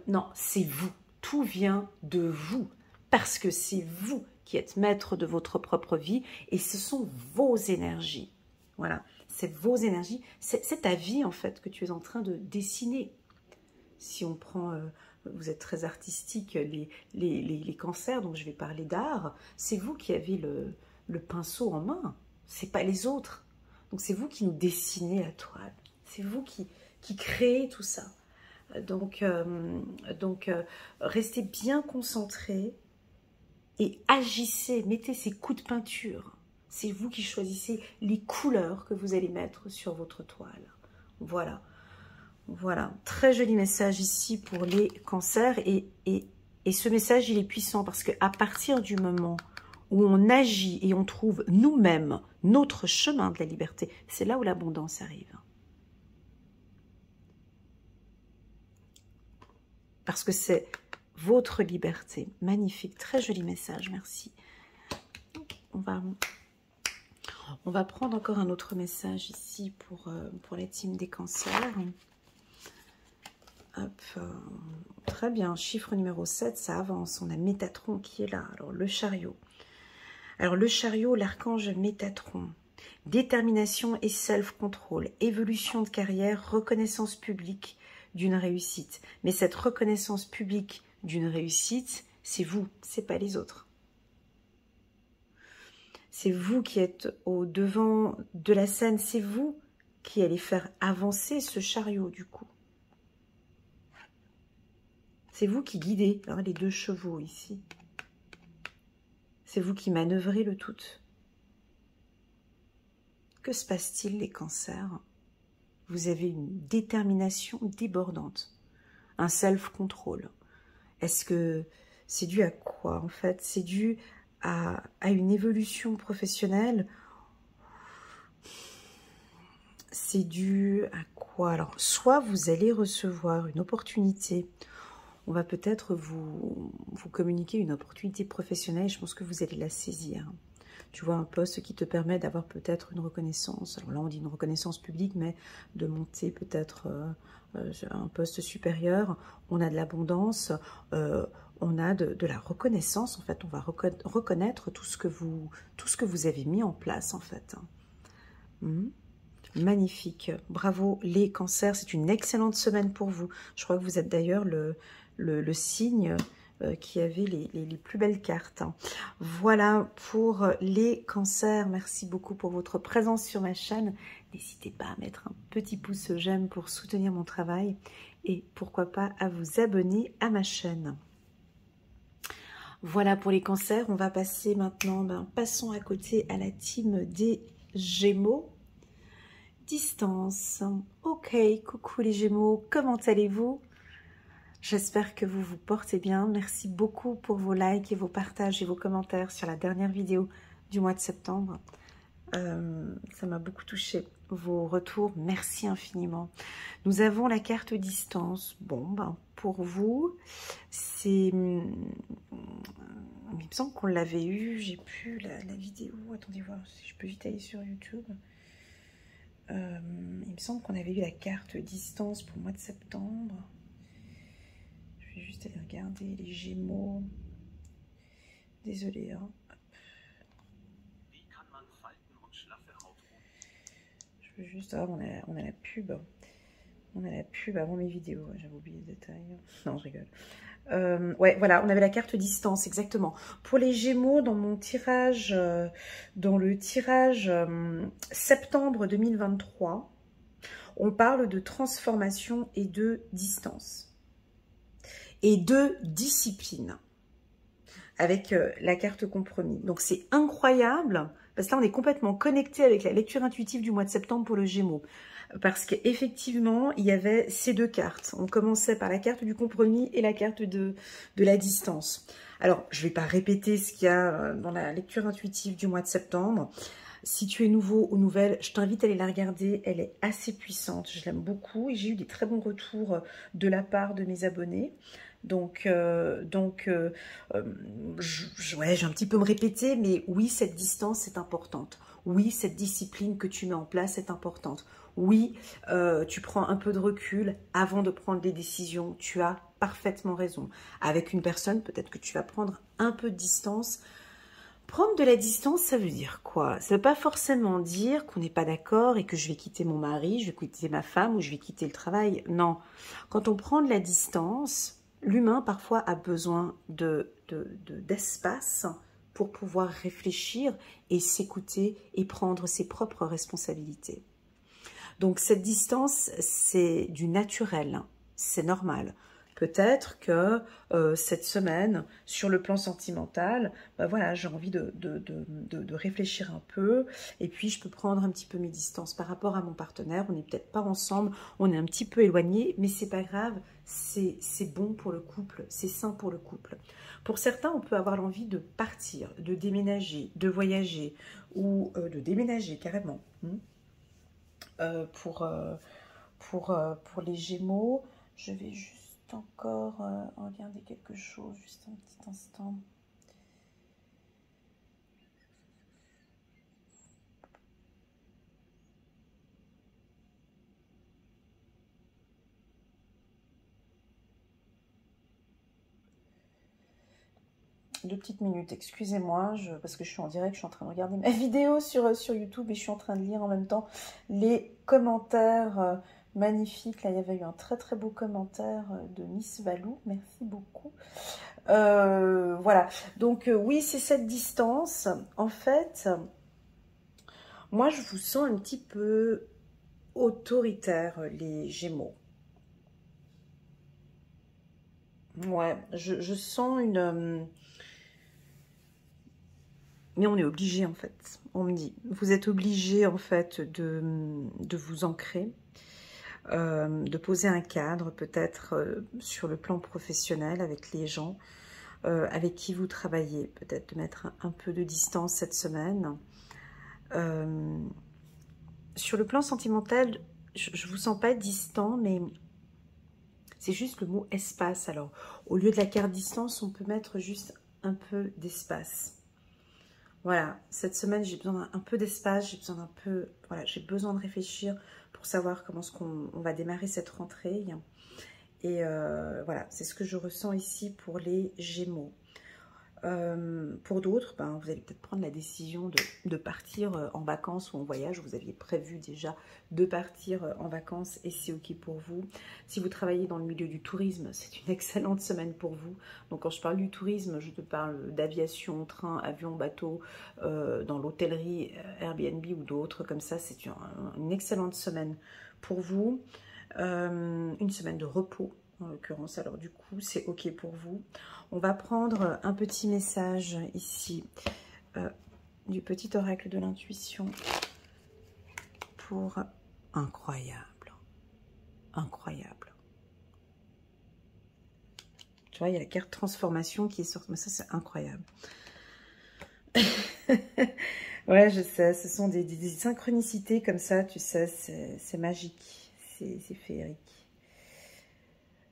Non, c'est vous. Tout vient de vous. Parce que c'est vous qui êtes maître de votre propre vie et ce sont vos énergies. Voilà, c'est vos énergies. C'est ta vie en fait que tu es en train de dessiner. Si on prend, vous êtes très artistique, les cancers, donc je vais parler d'art, c'est vous qui avez le pinceau en main, c'est pas les autres. Donc c'est vous qui nous dessinez la toile, c'est vous qui créez tout ça. Donc restez bien concentrés et agissez, mettez ces coups de peinture. C'est vous qui choisissez les couleurs que vous allez mettre sur votre toile. Voilà. Voilà, très joli message ici pour les cancers et ce message il est puissant parce qu'à partir du moment où on agit et on trouve nous-mêmes notre chemin de la liberté, c'est là où l'abondance arrive. Parce que c'est votre liberté. Magnifique, très joli message, merci. On va prendre encore un autre message ici pour la team des cancers. Hop, très bien, chiffre numéro 7, ça avance. On a Métatron qui est là. Alors, le chariot. Alors, le chariot, l'archange Métatron. Détermination et self-control. Évolution de carrière, reconnaissance publique d'une réussite. Mais cette reconnaissance publique d'une réussite, c'est vous, c'est pas les autres. C'est vous qui êtes au devant de la scène. C'est vous qui allez faire avancer ce chariot du coup. C'est vous qui guidez hein, les 2 chevaux ici. C'est vous qui manœuvrez le tout. Que se passe-t-il les cancers? Vous avez une détermination débordante, un self-control. Est-ce que c'est dû à quoi en fait? C'est dû à une évolution professionnelle? C'est dû à quoi? Alors, soit vous allez recevoir une opportunité, on va peut-être vous communiquer une opportunité professionnelle, je pense que vous allez la saisir. Tu vois, un poste qui te permet d'avoir peut-être une reconnaissance. Alors là, on dit une reconnaissance publique, mais de monter peut-être un poste supérieur. On a de l'abondance, on a de la reconnaissance. En fait, on va reconnaître tout ce que vous avez mis en place, en fait. Magnifique. Bravo les cancers. C'est une excellente semaine pour vous. Je crois que vous êtes d'ailleurs le signe qui avait les plus belles cartes. Voilà pour les cancers. Merci beaucoup pour votre présence sur ma chaîne. N'hésitez pas à mettre un petit pouce j'aime pour soutenir mon travail et pourquoi pas à vous abonner à ma chaîne. Voilà pour les cancers. On va passer maintenant, passons à côté à la team des Gémeaux. Distance. Ok, coucou les Gémeaux, comment allez-vous? J'espère que vous vous portez bien. Merci beaucoup pour vos likes et vos partages et vos commentaires sur la dernière vidéo du mois de septembre. Ça m'a beaucoup touché. Vos retours, merci infiniment. Nous avons la carte distance. Bon, pour vous, c'est... Il me semble qu'on l'avait eu. J'ai plus la vidéo. Attendez voir si je peux vite aller sur YouTube. Il me semble qu'on avait eu la carte distance pour le mois de septembre. Je vais juste aller regarder les Gémeaux. Désolée. Hein. Je veux juste... Ah, on a la pub. On a la pub avant mes vidéos. J'avais oublié le détail. Non, je rigole. Ouais, voilà, on avait la carte distance, exactement. Pour les Gémeaux, dans mon tirage, dans le tirage septembre 2023, on parle de transformation et de distance. Et de discipline. Avec la carte compromis. Donc c'est incroyable, parce que là on est complètement connecté avec la lecture intuitive du mois de septembre pour le Gémeaux. Parce qu'effectivement, il y avait ces 2 cartes. On commençait par la carte du compromis et la carte de la distance. Alors, je ne vais pas répéter ce qu'il y a dans la lecture intuitive du mois de septembre. Si tu es nouveau ou nouvelle, je t'invite à aller la regarder. Elle est assez puissante. Je l'aime beaucoup et j'ai eu des très bons retours de la part de mes abonnés. Donc, je vais un petit peu me répéter, mais oui, cette distance est importante. Oui, cette discipline que tu mets en place est importante. Oui, tu prends un peu de recul avant de prendre des décisions. Tu as parfaitement raison. Avec une personne, peut-être que tu vas prendre un peu de distance. Prendre de la distance, ça veut dire quoi? Ça ne veut pas forcément dire qu'on n'est pas d'accord et que je vais quitter mon mari, je vais quitter ma femme ou je vais quitter le travail. Non. Quand on prend de la distance, l'humain parfois a besoin d'espace pour pouvoir réfléchir et s'écouter et prendre ses propres responsabilités. Donc cette distance, c'est du naturel, c'est normal. Peut-être que cette semaine, sur le plan sentimental, voilà, j'ai envie de réfléchir un peu et puis je peux prendre un petit peu mes distances par rapport à mon partenaire. On n'est peut-être pas ensemble, on est un petit peu éloignés, mais c'est pas grave, c'est bon pour le couple, c'est sain pour le couple. Pour certains, on peut avoir l'envie de partir, de déménager, de voyager ou de déménager carrément. Pour les Gémeaux, je vais juste encore regarder quelque chose, juste un petit instant. Deux petites minutes, excusez-moi, parce que je suis en direct, je suis en train de regarder ma vidéo sur YouTube et je suis en train de lire en même temps les commentaires magnifiques. Là, il y avait eu un très très beau commentaire de Miss Valou, merci beaucoup. Voilà, donc oui, c'est cette distance. En fait, moi, je vous sens un petit peu autoritaire, les Gémeaux. Ouais, je sens une... mais on est obligé, en fait. On me dit, vous êtes obligé, en fait, de vous ancrer, de poser un cadre, peut-être, sur le plan professionnel, avec les gens avec qui vous travaillez. Peut-être de mettre un peu de distance cette semaine. Sur le plan sentimental, je ne vous sens pas distant, mais c'est juste le mot espace. Alors, au lieu de la carte distance, on peut mettre juste un peu d'espace. Voilà, cette semaine, j'ai besoin d'un peu d'espace, j'ai besoin d'un peu... Voilà, j'ai besoin de réfléchir pour savoir comment est-ce qu'on va démarrer cette rentrée. Et voilà, c'est ce que je ressens ici pour les Gémeaux. Pour d'autres, ben, vous allez peut-être prendre la décision de partir en vacances ou en voyage. Vous aviez prévu déjà de partir en vacances et c'est OK pour vous. Si vous travaillez dans le milieu du tourisme, c'est une excellente semaine pour vous. Donc quand je parle du tourisme, je te parle d'aviation, train, avion, bateau, dans l'hôtellerie, Airbnb ou d'autres comme ça. C'est une excellente semaine pour vous. Une semaine de repos en l'occurrence, alors du coup c'est OK pour vous. On va prendre un petit message ici du petit oracle de l'intuition pour incroyable, incroyable. Tu vois, il y a la carte transformation qui est sortie, mais ça c'est incroyable. Ouais, je sais, ce sont des synchronicités comme ça, tu sais, c'est magique, c'est féerique.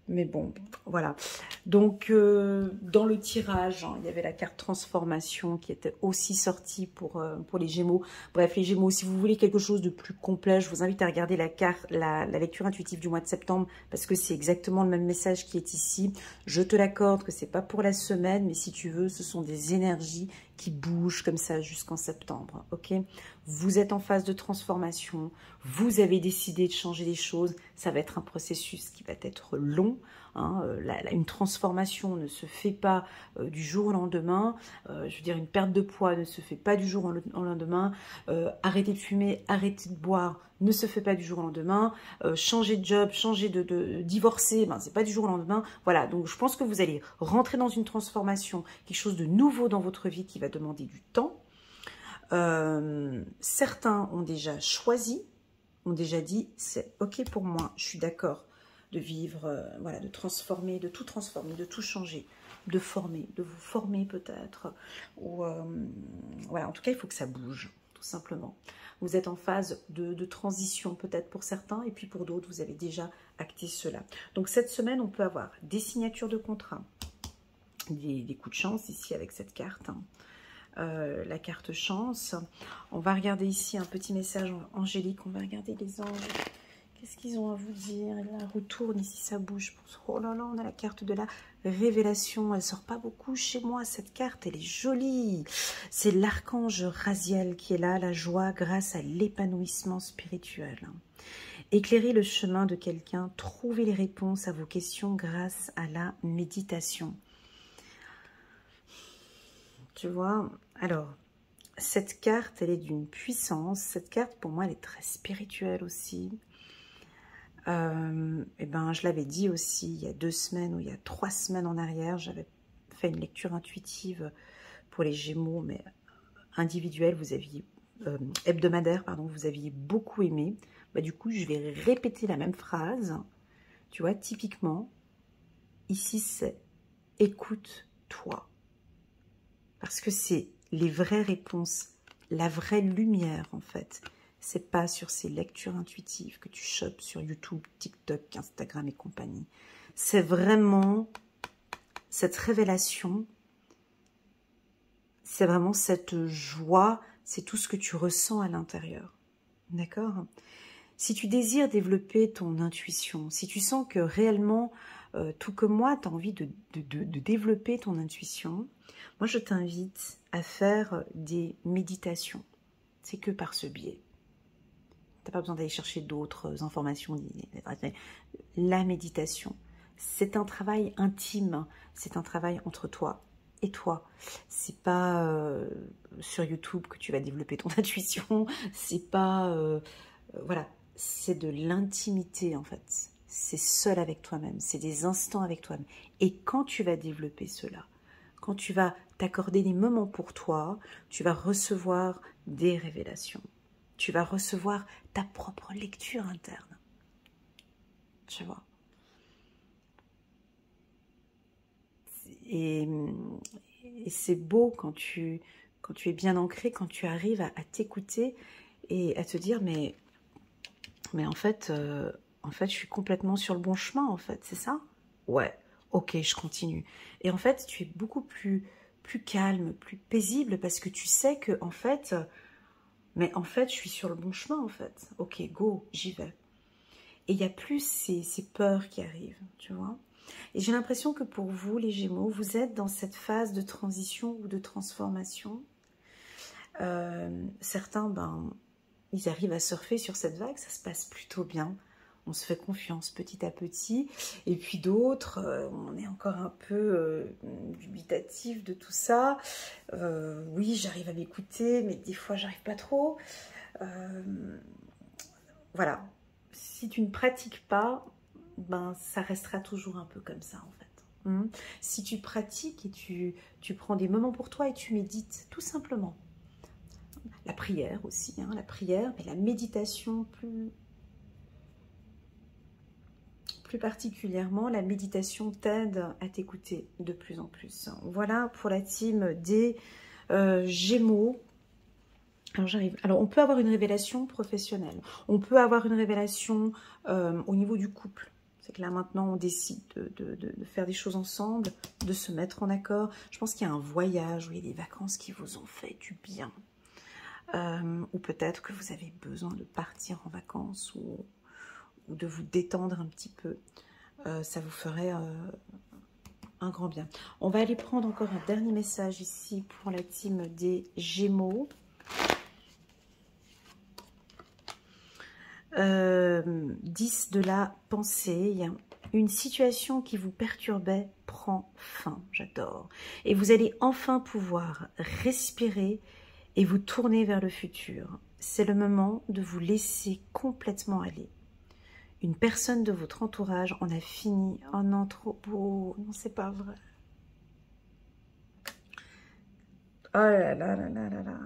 Mais bon, voilà. Donc, dans le tirage, hein, il y avait la carte transformation qui était aussi sortie pour les Gémeaux. Bref, les Gémeaux, si vous voulez quelque chose de plus complet, je vous invite à regarder la lecture intuitive du mois de septembre parce que c'est exactement le même message qui est ici. Je te l'accorde que c'est pas pour la semaine, mais si tu veux, ce sont des énergies qui bougent comme ça jusqu'en septembre, ok? Vous êtes en phase de transformation, vous avez décidé de changer les choses, ça va être un processus qui va être long, hein, une transformation ne se fait pas du jour au lendemain, je veux dire une perte de poids ne se fait pas du jour au lendemain, arrêter de fumer, arrêter de boire ne se fait pas du jour au lendemain, changer de job, changer de divorcer, ben, c'est pas du jour au lendemain, voilà, donc je pense que vous allez rentrer dans une transformation, quelque chose de nouveau dans votre vie qui va demander du temps. Certains ont déjà choisi, ont déjà dit c'est OK pour moi, je suis d'accord de vivre, voilà, de transformer, de tout changer, de former, de vous former peut-être, ou voilà, en tout cas il faut que ça bouge, tout simplement. Vous êtes en phase de transition peut-être pour certains, et puis pour d'autres vous avez déjà acté cela. Donc cette semaine on peut avoir des signatures de contrat, des coups de chance ici avec cette carte, hein. La carte chance. On va regarder ici un petit message angélique. On va regarder les anges. Qu'est-ce qu'ils ont à vous dire? Là, retourne ici, ça bouge. Oh là là, on a la carte de la révélation. Elle sort pas beaucoup chez moi, cette carte. Elle est jolie. C'est l'archange Raziel qui est là, la joie grâce à l'épanouissement spirituel. Éclairer le chemin de quelqu'un, trouver les réponses à vos questions grâce à la méditation. Tu vois, alors, cette carte, elle est d'une puissance. Cette carte, pour moi, elle est très spirituelle aussi. Et ben, je l'avais dit aussi il y a 2 semaines ou il y a 3 semaines en arrière, j'avais fait une lecture intuitive pour les Gémeaux, mais individuelle, vous aviez hebdomadaire, pardon, vous aviez beaucoup aimé. Bah, du coup, je vais répéter la même phrase. Tu vois, typiquement, ici, c'est « écoute-toi ». Parce que c'est les vraies réponses, la vraie lumière en fait. C'est pas sur ces lectures intuitives que tu chopes sur YouTube, TikTok, Instagram et compagnie. C'est vraiment cette révélation, c'est vraiment cette joie, c'est tout ce que tu ressens à l'intérieur. D'accord? Si tu désires développer ton intuition, si tu sens que réellement, tout comme moi, tu as envie de développer ton intuition, moi je t'invite à faire des méditations. C'est que par ce biais. Tu n'as pas besoin d'aller chercher d'autres informations. La méditation, c'est un travail intime, c'est un travail entre toi et toi. C'est pas sur YouTube que tu vas développer ton intuition, c'est pas... voilà, c'est de l'intimité en fait. C'est seul avec toi-même, c'est des instants avec toi-même. Et quand tu vas développer cela, quand tu vas t'accorder des moments pour toi, tu vas recevoir des révélations. Tu vas recevoir ta propre lecture interne. Tu vois. Et c'est beau quand tu es bien ancré, quand tu arrives à t'écouter et à te dire mais en fait, je suis complètement sur le bon chemin, en fait, c'est ça? Ouais, ok, je continue. Et en fait, tu es beaucoup plus calme, plus paisible, parce que tu sais que, en fait, mais en fait, je suis sur le bon chemin, en fait. Ok, go, j'y vais. Et il n'y a plus ces peurs qui arrivent, tu vois. Et j'ai l'impression que pour vous, les Gémeaux, vous êtes dans cette phase de transition ou de transformation. Certains, ben, ils arrivent à surfer sur cette vague, ça se passe plutôt bien. On se fait confiance petit à petit. Et puis d'autres, on est encore un peu dubitatif de tout ça. Oui, j'arrive à m'écouter, mais des fois, j'arrive pas trop. Voilà. Si tu ne pratiques pas, ben, ça restera toujours un peu comme ça, en fait. Si tu pratiques et tu prends des moments pour toi et tu médites, tout simplement. La prière aussi, hein, la prière, mais la méditation plus particulièrement, la méditation t'aide à t'écouter de plus en plus. Voilà pour la team des Gémeaux. Alors j'arrive. Alors on peut avoir une révélation professionnelle, on peut avoir une révélation au niveau du couple. C'est que là maintenant on décide de faire des choses ensemble, de se mettre en accord. Je pense qu'il y a un voyage ou il y a des vacances qui vous ont fait du bien. Ou peut-être que vous avez besoin de partir en vacances ou de vous détendre un petit peu. Ça vous ferait un grand bien. On va aller prendre encore un dernier message ici pour la team des Gémeaux. 10 de la pensée. Une situation qui vous perturbait prend fin. J'adore. Et vous allez enfin pouvoir respirer et vous tourner vers le futur. C'est le moment de vous laisser complètement aller. Une personne de votre entourage en a fini. Oh non, trop beau. Non, c'est pas vrai. Oh là là là là là là.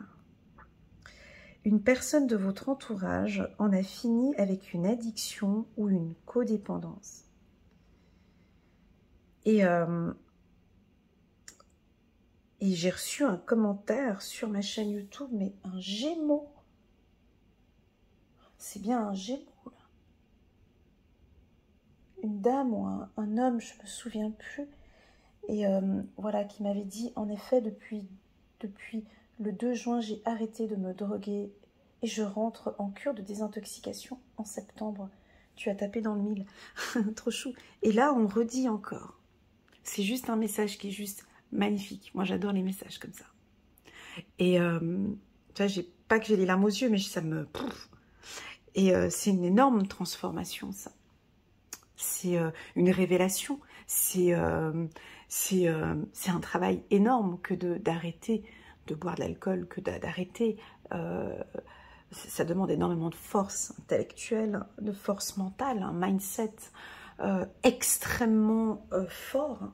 Une personne de votre entourage en a fini avec une addiction ou une codépendance. Et j'ai reçu un commentaire sur ma chaîne YouTube, mais un Gémeaux. C'est bien un Gémeaux, là. Une dame ou un homme, je me souviens plus. Et voilà, qui m'avait dit, en effet, depuis le 2 juin, j'ai arrêté de me droguer et je rentre en cure de désintoxication en septembre. Tu as tapé dans le mille. Trop chou. Et là, on redit encore. C'est juste un message qui est juste magnifique. Moi, j'adore les messages comme ça. Et tu vois, pas que j'ai les larmes aux yeux, mais ça me... Et c'est une énorme transformation, ça. C'est une révélation. C'est un travail énorme que d'arrêter de boire de l'alcool, que d'arrêter. Ça demande énormément de force intellectuelle, de force mentale, un mindset extrêmement fort.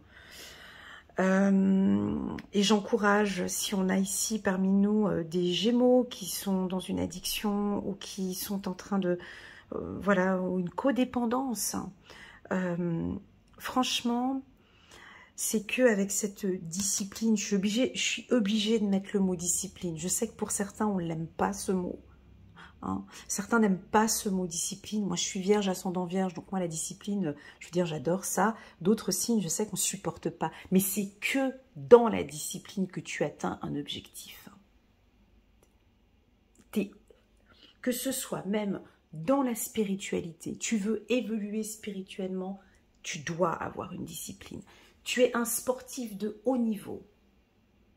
Et j'encourage, si on a ici parmi nous des Gémeaux qui sont dans une addiction ou qui sont en train de... voilà, ou une codépendance. Franchement, c'est que avec cette discipline, je suis obligée de mettre le mot discipline. Je sais que pour certains, on l'aime pas ce mot. Hein. Certains n'aiment pas ce mot discipline. Moi, je suis vierge, ascendant vierge, donc moi, la discipline, je veux dire, j'adore ça. D'autres signes, je sais qu'on ne supporte pas. Mais c'est que dans la discipline que tu atteins un objectif. Que ce soit même dans la spiritualité, tu veux évoluer spirituellement, tu dois avoir une discipline. Tu es un sportif de haut niveau.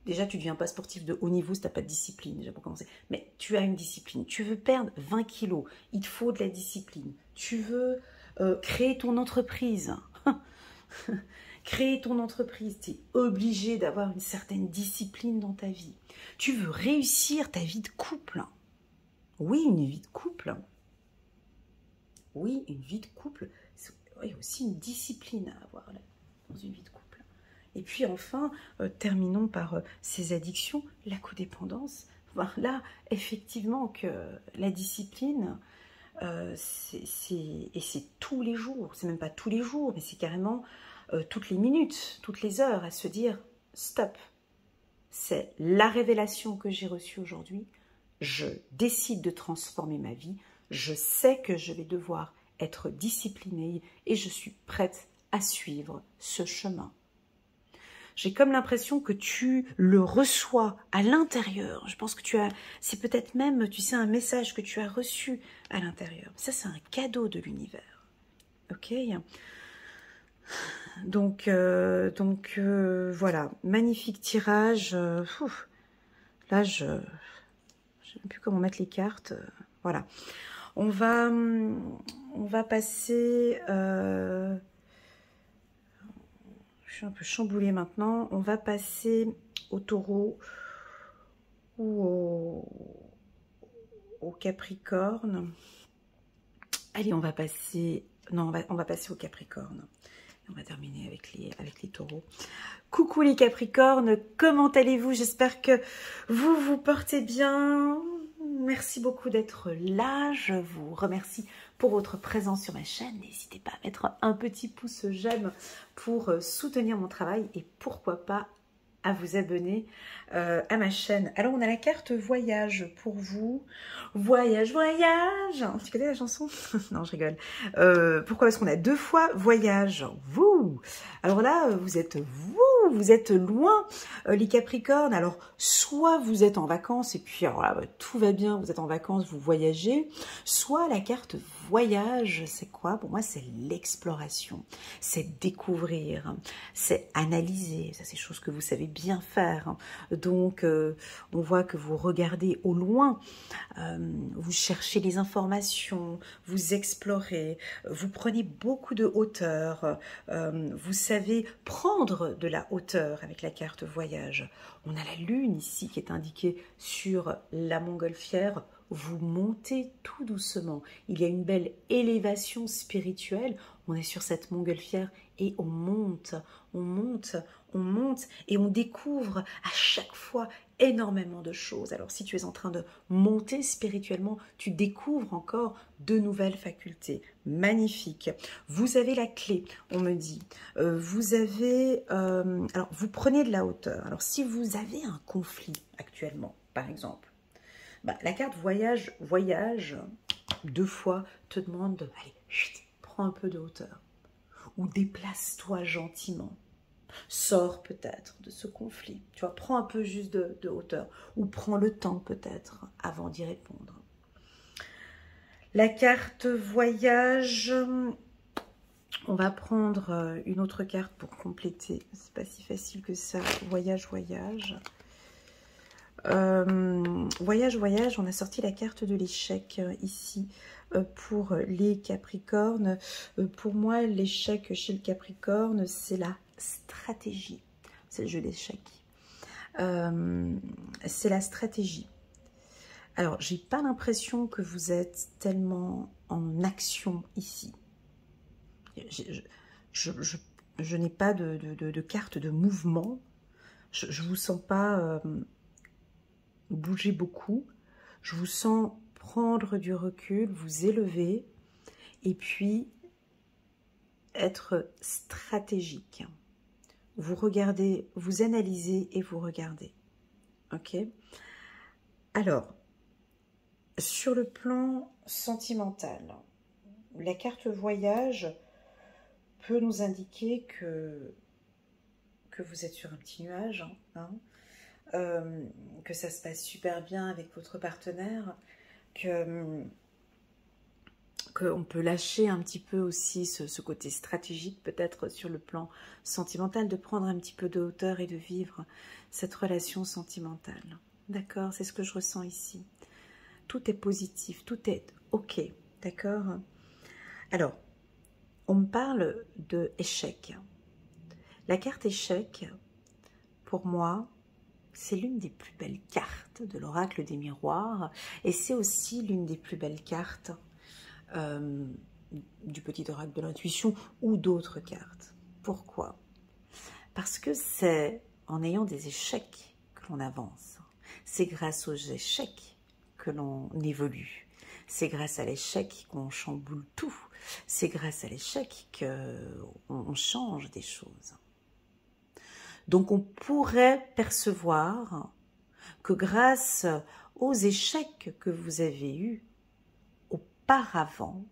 Déjà, tu ne deviens pas sportif de haut niveau si tu n'as pas de discipline, déjà pour commencer. Mais tu as une discipline. Tu veux perdre 20 kilos, il te faut de la discipline. Tu veux créer ton entreprise. créer ton entreprise, tu es obligé d'avoir une certaine discipline dans ta vie. Tu veux réussir ta vie de couple. Oui, une vie de couple. Oui, une vie de couple. Il y a aussi une discipline à avoir là, dans une vie de couple. Et puis enfin, terminons par ces addictions, la codépendance. Là, effectivement, que la discipline, c'est tous les jours. C'est même pas tous les jours, mais c'est carrément toutes les minutes, toutes les heures, à se dire stop. C'est la révélation que j'ai reçue aujourd'hui. Je décide de transformer ma vie. Je sais que je vais devoir être disciplinée et je suis prête à suivre ce chemin. J'ai comme l'impression que tu le reçois à l'intérieur. Je pense que c'est peut-être même, tu sais, un message que tu as reçu à l'intérieur. Ça, c'est un cadeau de l'univers. Ok ? Donc voilà, magnifique tirage. Là, je ne sais même plus comment mettre les cartes. Voilà. On va passer... je suis un peu chamboulée maintenant. On va passer au taureau ou au capricorne. Allez, on va passer... Non, on va passer au capricorne. On va terminer avec les taureaux. Coucou les capricornes, comment allez-vous? J'espère que vous vous portez bien. Merci beaucoup d'être là. Je vous remercie pour votre présence sur ma chaîne. N'hésitez pas à mettre un petit pouce j'aime pour soutenir mon travail et pourquoi pas à vous abonner à ma chaîne. Alors, on a la carte voyage pour vous. Voyage, voyage. Tu connais la chanson? Non, je rigole. Pourquoi? Parce qu'on a 2 fois voyage. Vous. Alors là, vous êtes loin, les Capricornes. Alors, soit vous êtes en vacances et puis alors là, tout va bien, vous êtes en vacances, vous voyagez. Soit la carte voyage, c'est quoi? Pour moi, c'est l'exploration. C'est découvrir. C'est analyser. Ça, c'est des choses que vous savez bien faire. Donc, on voit que vous regardez au loin, vous cherchez les informations, vous explorez, vous prenez beaucoup de hauteur, vous savez prendre de la hauteur avec la carte voyage. On a la lune ici qui est indiquée sur la montgolfière. Vous montez tout doucement. Il y a une belle élévation spirituelle. On est sur cette montgolfière et on monte, on monte, on monte et on découvre à chaque fois énormément de choses. Alors si tu es en train de monter spirituellement, tu découvres encore de nouvelles facultés. Magnifique. Vous avez la clé, on me dit. Vous avez... alors vous prenez de la hauteur. Alors si vous avez un conflit actuellement, par exemple, la carte voyage, 2 fois, te demande de... Allez, chut, prends un peu de hauteur. Ou déplace-toi gentiment. Sors peut-être de ce conflit. Tu vois, prends un peu juste de hauteur. Ou prends le temps peut-être avant d'y répondre. La carte voyage... On va prendre une autre carte pour compléter. C'est pas si facile que ça. Voyage, voyage. Voyage, voyage, on a sorti la carte de l'échec ici pour les Capricornes. Pour moi, l'échec chez le Capricorne, c'est la stratégie. C'est le jeu d'échecs. C'est la stratégie. Alors, j'ai pas l'impression que vous êtes tellement en action ici. Je n'ai pas de carte de mouvement. Je vous sens pas... bouger beaucoup, je vous sens prendre du recul, vous élever et puis être stratégique. Vous regardez, vous analysez et vous regardez. Ok? Alors, sur le plan sentimental, la carte voyage peut nous indiquer que vous êtes sur un petit nuage, hein, que ça se passe super bien avec votre partenaire, qu'on peut lâcher un petit peu aussi ce côté stratégique peut-être sur le plan sentimental, de prendre un petit peu de hauteur et de vivre cette relation sentimentale. D'accord? C'est ce que je ressens ici. Tout est positif, tout est ok, d'accord? Alors, on me parle de échec. La carte échec, pour moi, c'est l'une des plus belles cartes de l'oracle des miroirs et c'est aussi l'une des plus belles cartes du petit oracle de l'intuition ou d'autres cartes. Pourquoi? Parce que c'est en ayant des échecs que l'on avance. C'est grâce aux échecs que l'on évolue. C'est grâce à l'échec qu'on chamboule tout. C'est grâce à l'échec qu'on change des choses. Donc on pourrait percevoir que grâce aux échecs que vous avez eus auparavant,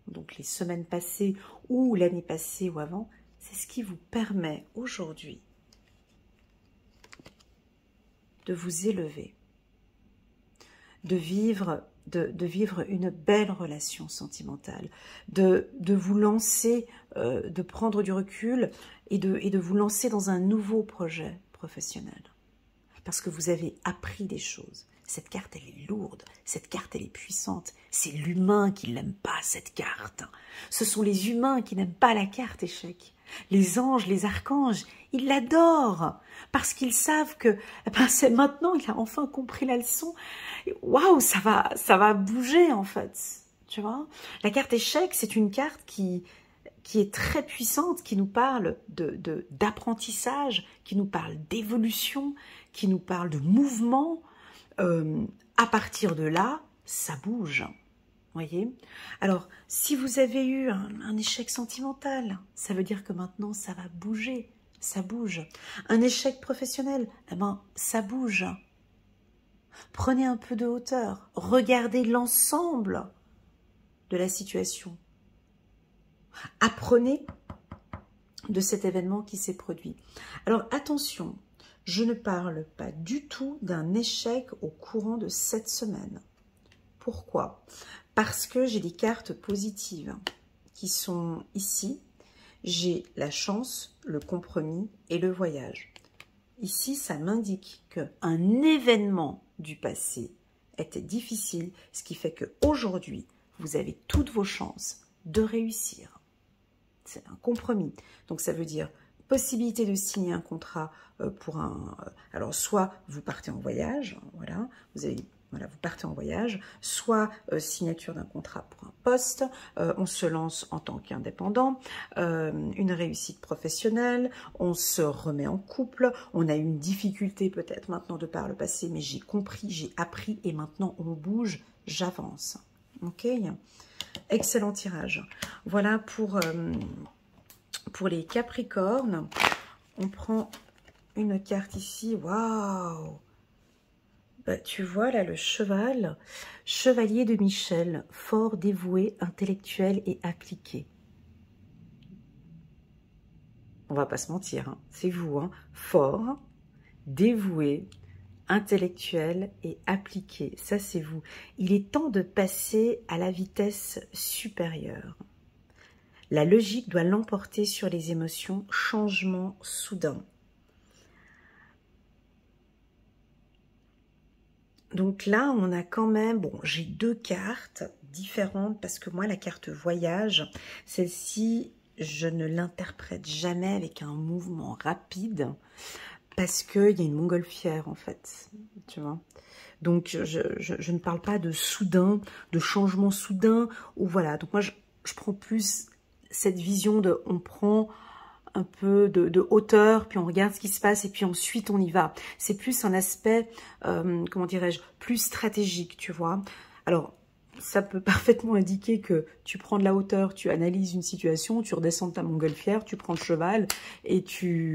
donc les semaines passées ou l'année passée ou avant, c'est ce qui vous permet aujourd'hui de vous élever, de vivre une belle relation sentimentale, de vous lancer, de prendre du recul et de vous lancer dans un nouveau projet professionnel. Parce que vous avez appris des choses. Cette carte, elle est lourde. Cette carte, elle est puissante. C'est l'humain qui n'aime pas cette carte. Ce sont les humains qui n'aiment pas la carte échec. Les anges, les archanges, ils l'adorent parce qu'ils savent que c'est maintenant, il a enfin compris la leçon. Waouh, ça va bouger en fait. Tu vois, la carte échec, c'est une carte qui est très puissante, qui nous parle d'apprentissage, qui nous parle d'évolution, qui nous parle de mouvement. À partir de là, ça bouge. Voyez. Alors, si vous avez eu un échec sentimental, ça veut dire que maintenant, ça va bouger. Ça bouge. Un échec professionnel, eh ben, ça bouge. Prenez un peu de hauteur. Regardez l'ensemble de la situation. Apprenez de cet événement qui s'est produit. Alors, attention, je ne parle pas du tout d'un échec au courant de cette semaine. Pourquoi? Parce que j'ai des cartes positives qui sont ici. J'ai la chance, le compromis et le voyage. Ici, ça m'indique qu'un événement du passé était difficile, ce qui fait qu'aujourd'hui, vous avez toutes vos chances de réussir. C'est un compromis. Donc, ça veut dire possibilité de signer un contrat pour un... alors, soit vous partez en voyage, voilà, vous partez en voyage, soit signature d'un contrat pour un poste, on se lance en tant qu'indépendant, une réussite professionnelle, on se remet en couple, on a une difficulté peut-être maintenant de par le passé, mais j'ai compris, j'ai appris et maintenant on bouge, j'avance. Ok, excellent tirage. Voilà pour les Capricornes. On prend une carte ici, waouh! Bah, tu vois là le cheval, chevalier de Michel, fort, dévoué, intellectuel et appliqué. On va pas se mentir, hein, c'est vous, hein, fort, dévoué, intellectuel et appliqué, ça c'est vous. Il est temps de passer à la vitesse supérieure. La logique doit l'emporter sur les émotions, changement soudain. Donc là, on a quand même, bon, j'ai deux cartes différentes parce que moi, la carte voyage, celle-ci, je ne l'interprète jamais avec un mouvement rapide parce qu'il y a une montgolfière en fait, tu vois. Donc, je ne parle pas de soudain, de changement soudain, ou voilà. Donc moi, je prends plus cette vision de, on prend un peu de hauteur, puis on regarde ce qui se passe et puis ensuite on y va. C'est plus un aspect, comment dirais-je, plus stratégique, tu vois. Alors, ça peut parfaitement indiquer que tu prends de la hauteur, tu analyses une situation, tu redescends de ta montgolfière, tu prends le cheval, et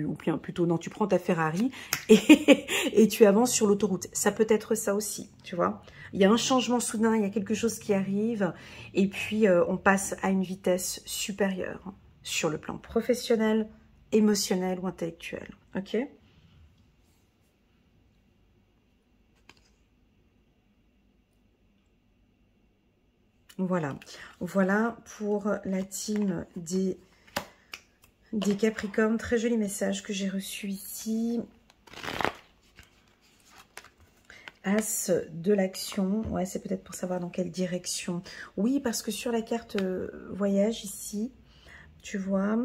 ou bien plutôt non, tu prends ta Ferrari et tu avances sur l'autoroute. Ça peut être ça aussi, tu vois. Il y a un changement soudain, il y a quelque chose qui arrive, et puis on passe à une vitesse supérieure sur le plan professionnel, émotionnel ou intellectuel. Ok ? Voilà. Voilà pour la team des Capricornes. Très joli message que j'ai reçu ici. As de l'action. Ouais, c'est peut-être pour savoir dans quelle direction. Oui, parce que sur la carte voyage ici, tu vois,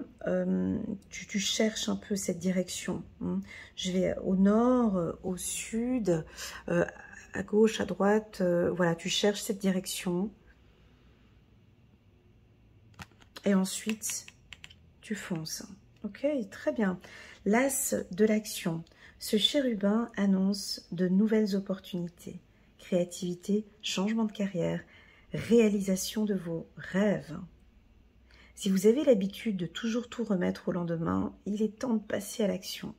tu cherches un peu cette direction. Hein. Je vais au nord, au sud, à gauche, à droite. Voilà, tu cherches cette direction. Et ensuite, tu fonces. Ok, très bien. L'as de l'action. Ce chérubin annonce de nouvelles opportunités. Créativité, changement de carrière, réalisation de vos rêves. Si vous avez l'habitude de toujours tout remettre au lendemain, il est temps de passer à l'action.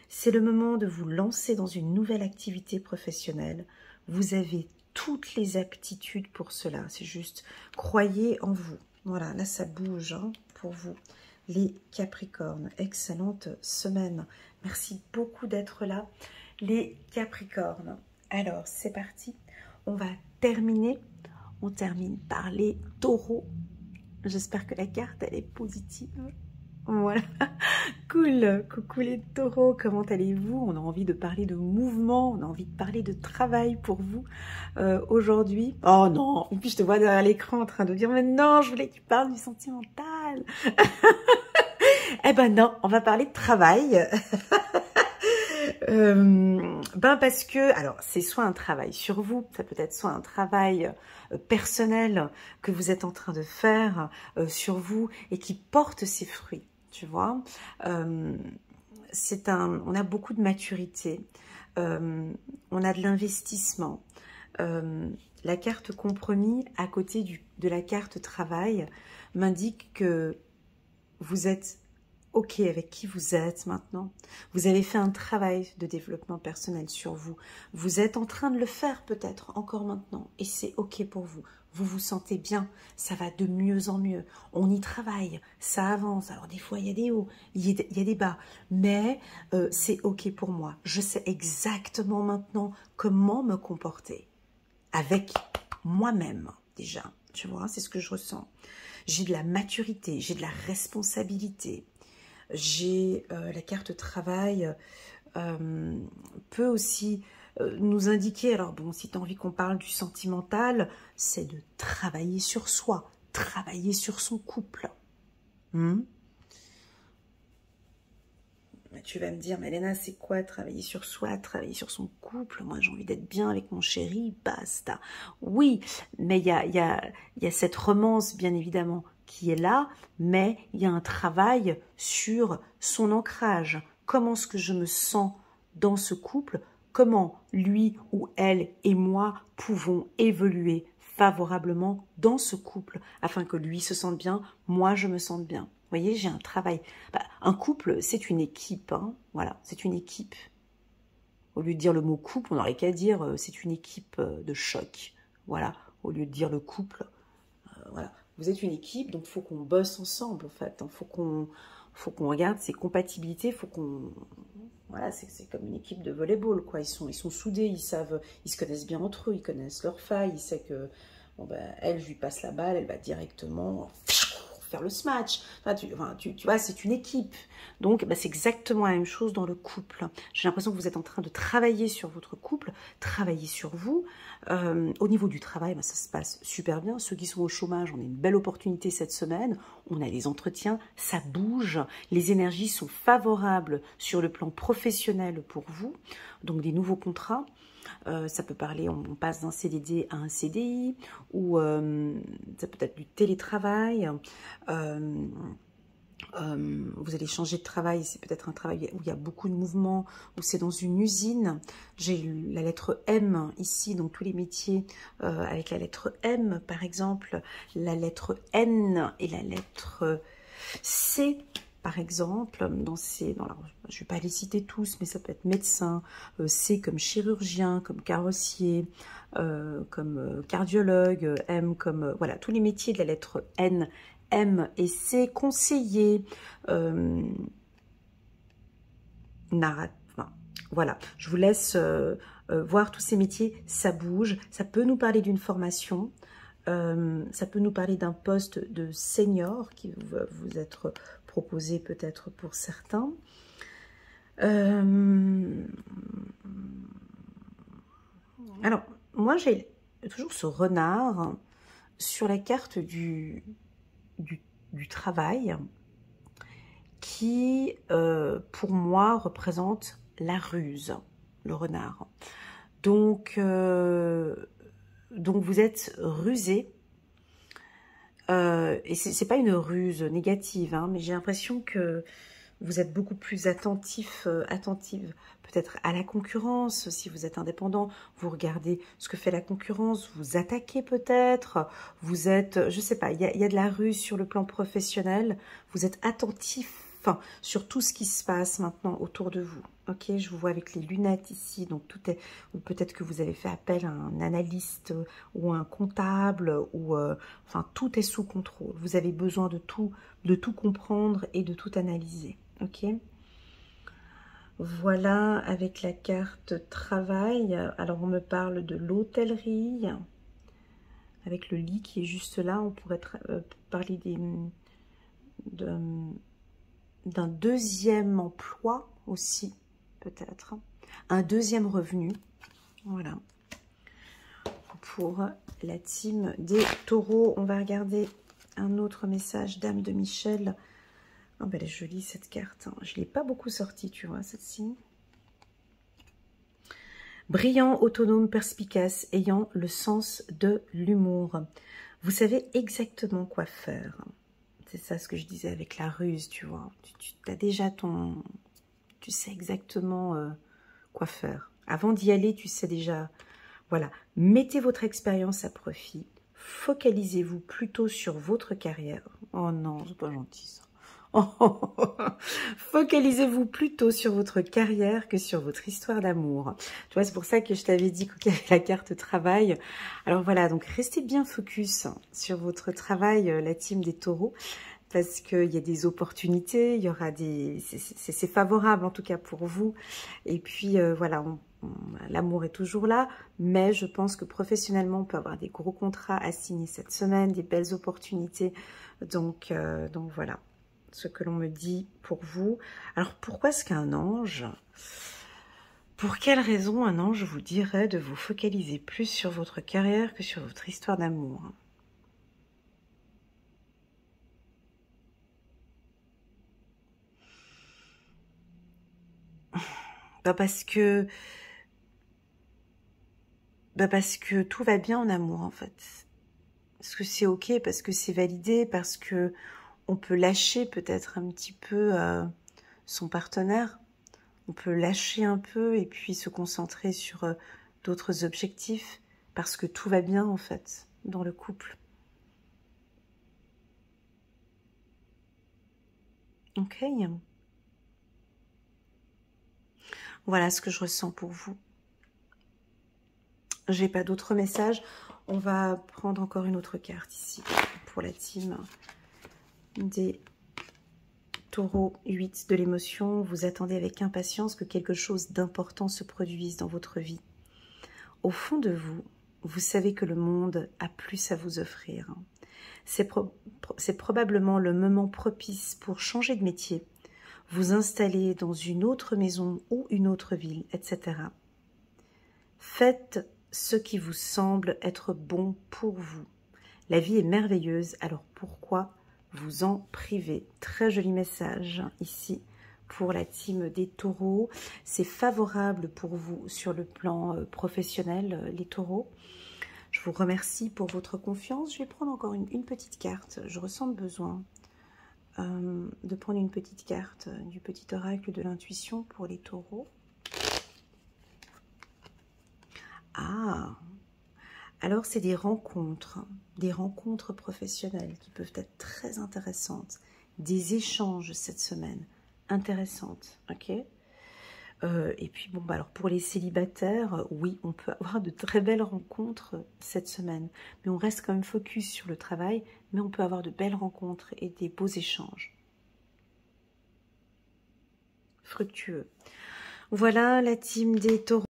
C'est le moment de vous lancer dans une nouvelle activité professionnelle. Vous avez toutes les aptitudes pour cela. C'est juste, croyez en vous. Voilà, là ça bouge hein, pour vous. Les Capricornes, excellente semaine. Merci beaucoup d'être là. Les Capricornes. Alors, c'est parti. On va terminer. On termine par les Taureaux. J'espère que la carte, elle est positive. Voilà. Cool. Coucou les Taureaux, comment allez-vous? On a envie de parler de mouvement, on a envie de parler de travail pour vous aujourd'hui. Oh non, et puis je te vois derrière l'écran en train de dire, mais non, je voulais que tu parles du sentimental. Eh ben non, on va parler de travail. Parce que, alors c'est soit un travail sur vous, ça peut être soit un travail personnel que vous êtes en train de faire sur vous et qui porte ses fruits, tu vois. On a beaucoup de maturité, on a de l'investissement. La carte compromis à côté de la carte travail m'indique que vous êtes OK avec qui vous êtes maintenant. Vous avez fait un travail de développement personnel sur vous. Vous êtes en train de le faire peut-être encore maintenant. Et c'est OK pour vous. Vous vous sentez bien. Ça va de mieux en mieux. On y travaille. Ça avance. Alors des fois, il y a des hauts, il y a des bas. Mais c'est OK pour moi. Je sais exactement maintenant comment me comporter. Avec moi-même déjà. Tu vois, c'est ce que je ressens. J'ai de la maturité. J'ai de la responsabilité. J'ai la carte travail peut aussi nous indiquer, alors bon, si tu as envie qu'on parle du sentimental, c'est de travailler sur soi, travailler sur son couple. Tu vas me dire, mais Léna, c'est quoi travailler sur soi, travailler sur son couple? Moi, j'ai envie d'être bien avec mon chéri, basta. Oui, mais il y a cette romance, bien évidemment, qui est là, mais il y a un travail sur son ancrage. Comment est-ce que je me sens dans ce couple? Comment lui ou elle et moi pouvons évoluer favorablement dans ce couple afin que lui se sente bien, moi je me sente bien. Vous voyez, j'ai un travail. Un couple, c'est une équipe. Hein, voilà, c'est une équipe. Au lieu de dire le mot couple, on n'aurait qu'à dire c'est une équipe de choc. Voilà, au lieu de dire le couple. Voilà, vous êtes une équipe, donc il faut qu'on bosse ensemble, en fait. Il faut qu'on regarde ses compatibilités, il faut qu'on... Voilà, c'est comme une équipe de volleyball, quoi. Ils sont soudés, ils se connaissent bien entre eux, ils connaissent leurs failles, ils savent que, bon ben, elle, je lui passe la balle, elle va directement faire le smash. Tu vois, c'est une équipe. Donc, c'est exactement la même chose dans le couple. J'ai l'impression que vous êtes en train de travailler sur votre couple, travailler sur vous. Au niveau du travail, ça se passe super bien. Ceux qui sont au chômage, on a une belle opportunité cette semaine. On a des entretiens, ça bouge. Les énergies sont favorables sur le plan professionnel pour vous. Donc, des nouveaux contrats. Ça peut parler, on passe d'un CDD à un CDI, ou ça peut être du télétravail. Vous allez changer de travail, c'est peut-être un travail où il y a beaucoup de mouvements, où c'est dans une usine. J'ai la lettre M ici, donc tous les métiers avec la lettre M, par exemple, la lettre N et la lettre C. Par exemple, alors, je ne vais pas les citer tous, mais ça peut être médecin, C comme chirurgien, comme carrossier, comme cardiologue, M comme... voilà, tous les métiers de la lettre N, M et C, conseiller, voilà, je vous laisse voir tous ces métiers, ça bouge, ça peut nous parler d'une formation, ça peut nous parler d'un poste de senior qui va vous être proposé peut-être pour certains. Alors, moi j'ai toujours ce renard sur la carte du travail. qui, pour moi, représente la ruse, le renard. Donc vous êtes rusé. Et c'est pas une ruse négative, hein, mais j'ai l'impression que vous êtes beaucoup plus attentive peut-être à la concurrence. Si vous êtes indépendant, vous regardez ce que fait la concurrence, vous attaquez peut-être, vous êtes, je sais pas, il y a de la ruse sur le plan professionnel, vous êtes attentif, enfin, sur tout ce qui se passe maintenant autour de vous. Ok, je vous vois avec les lunettes ici, donc tout est, ou peut-être que vous avez fait appel à un analyste ou un comptable, ou enfin, tout est sous contrôle. Vous avez besoin de tout comprendre et de tout analyser. Ok, voilà avec la carte travail. Alors on me parle de l'hôtellerie avec le lit qui est juste là. On pourrait parler d'un deuxième emploi aussi, peut-être un deuxième revenu. Voilà pour la team des taureaux. On va regarder un autre message d'âme de Michel. Oh ben elle est jolie cette carte, hein. Je ne l'ai pas beaucoup sortie, tu vois, cette-ci. Brillant, autonome, perspicace, ayant le sens de l'humour. Vous savez exactement quoi faire. C'est ça ce que je disais avec la ruse, tu vois. Tu as déjà ton... Tu sais exactement quoi faire. Avant d'y aller, tu sais déjà... Voilà, mettez votre expérience à profit. Focalisez-vous plutôt sur votre carrière. Oh non, c'est pas gentil ça. Focalisez-vous plutôt sur votre carrière que sur votre histoire d'amour. Tu vois, c'est pour ça que je t'avais dit qu'il y avait la carte travail. Alors voilà, donc restez bien focus sur votre travail, la team des taureaux, parce qu'il y a des opportunités, il y aura des... C'est favorable en tout cas pour vous. Et puis voilà, l'amour est toujours là, mais je pense que professionnellement, on peut avoir des gros contrats à signer cette semaine, des belles opportunités. Donc voilà ce que l'on me dit pour vous. Alors pourquoi est-ce qu'un ange, pour quelle raison un ange vous dirait de vous focaliser plus sur votre carrière que sur votre histoire d'amour? Parce que tout va bien en amour en fait. Parce que c'est ok, parce que c'est validé, parce que on peut lâcher peut-être un petit peu son partenaire. On peut lâcher un peu et puis se concentrer sur d'autres objectifs parce que tout va bien en fait dans le couple. Ok. Voilà ce que je ressens pour vous. J'ai pas d'autres messages. On va prendre encore une autre carte ici pour la team des taureaux 8 de l'émotion. Vous attendez avec impatience que quelque chose d'important se produise dans votre vie. Au fond de vous, vous savez que le monde a plus à vous offrir. C'est probablement le moment propice pour changer de métier, vous installer dans une autre maison ou une autre ville, etc. Faites ce qui vous semble être bon pour vous. La vie est merveilleuse, alors pourquoi vous en priver? Très joli message ici pour la team des taureaux. C'est favorable pour vous sur le plan professionnel, les taureaux. Je vous remercie pour votre confiance. Je vais prendre encore une petite carte. Je ressens le besoin de prendre une petite carte du petit oracle de l'intuition pour les taureaux. Ah, alors c'est des rencontres professionnelles qui peuvent être très intéressantes, des échanges cette semaine intéressantes, ok. Et puis bon, bah alors pour les célibataires, oui, on peut avoir de très belles rencontres cette semaine, mais on reste quand même focus sur le travail, mais on peut avoir de belles rencontres et des beaux échanges fructueux. Voilà la team des taureaux.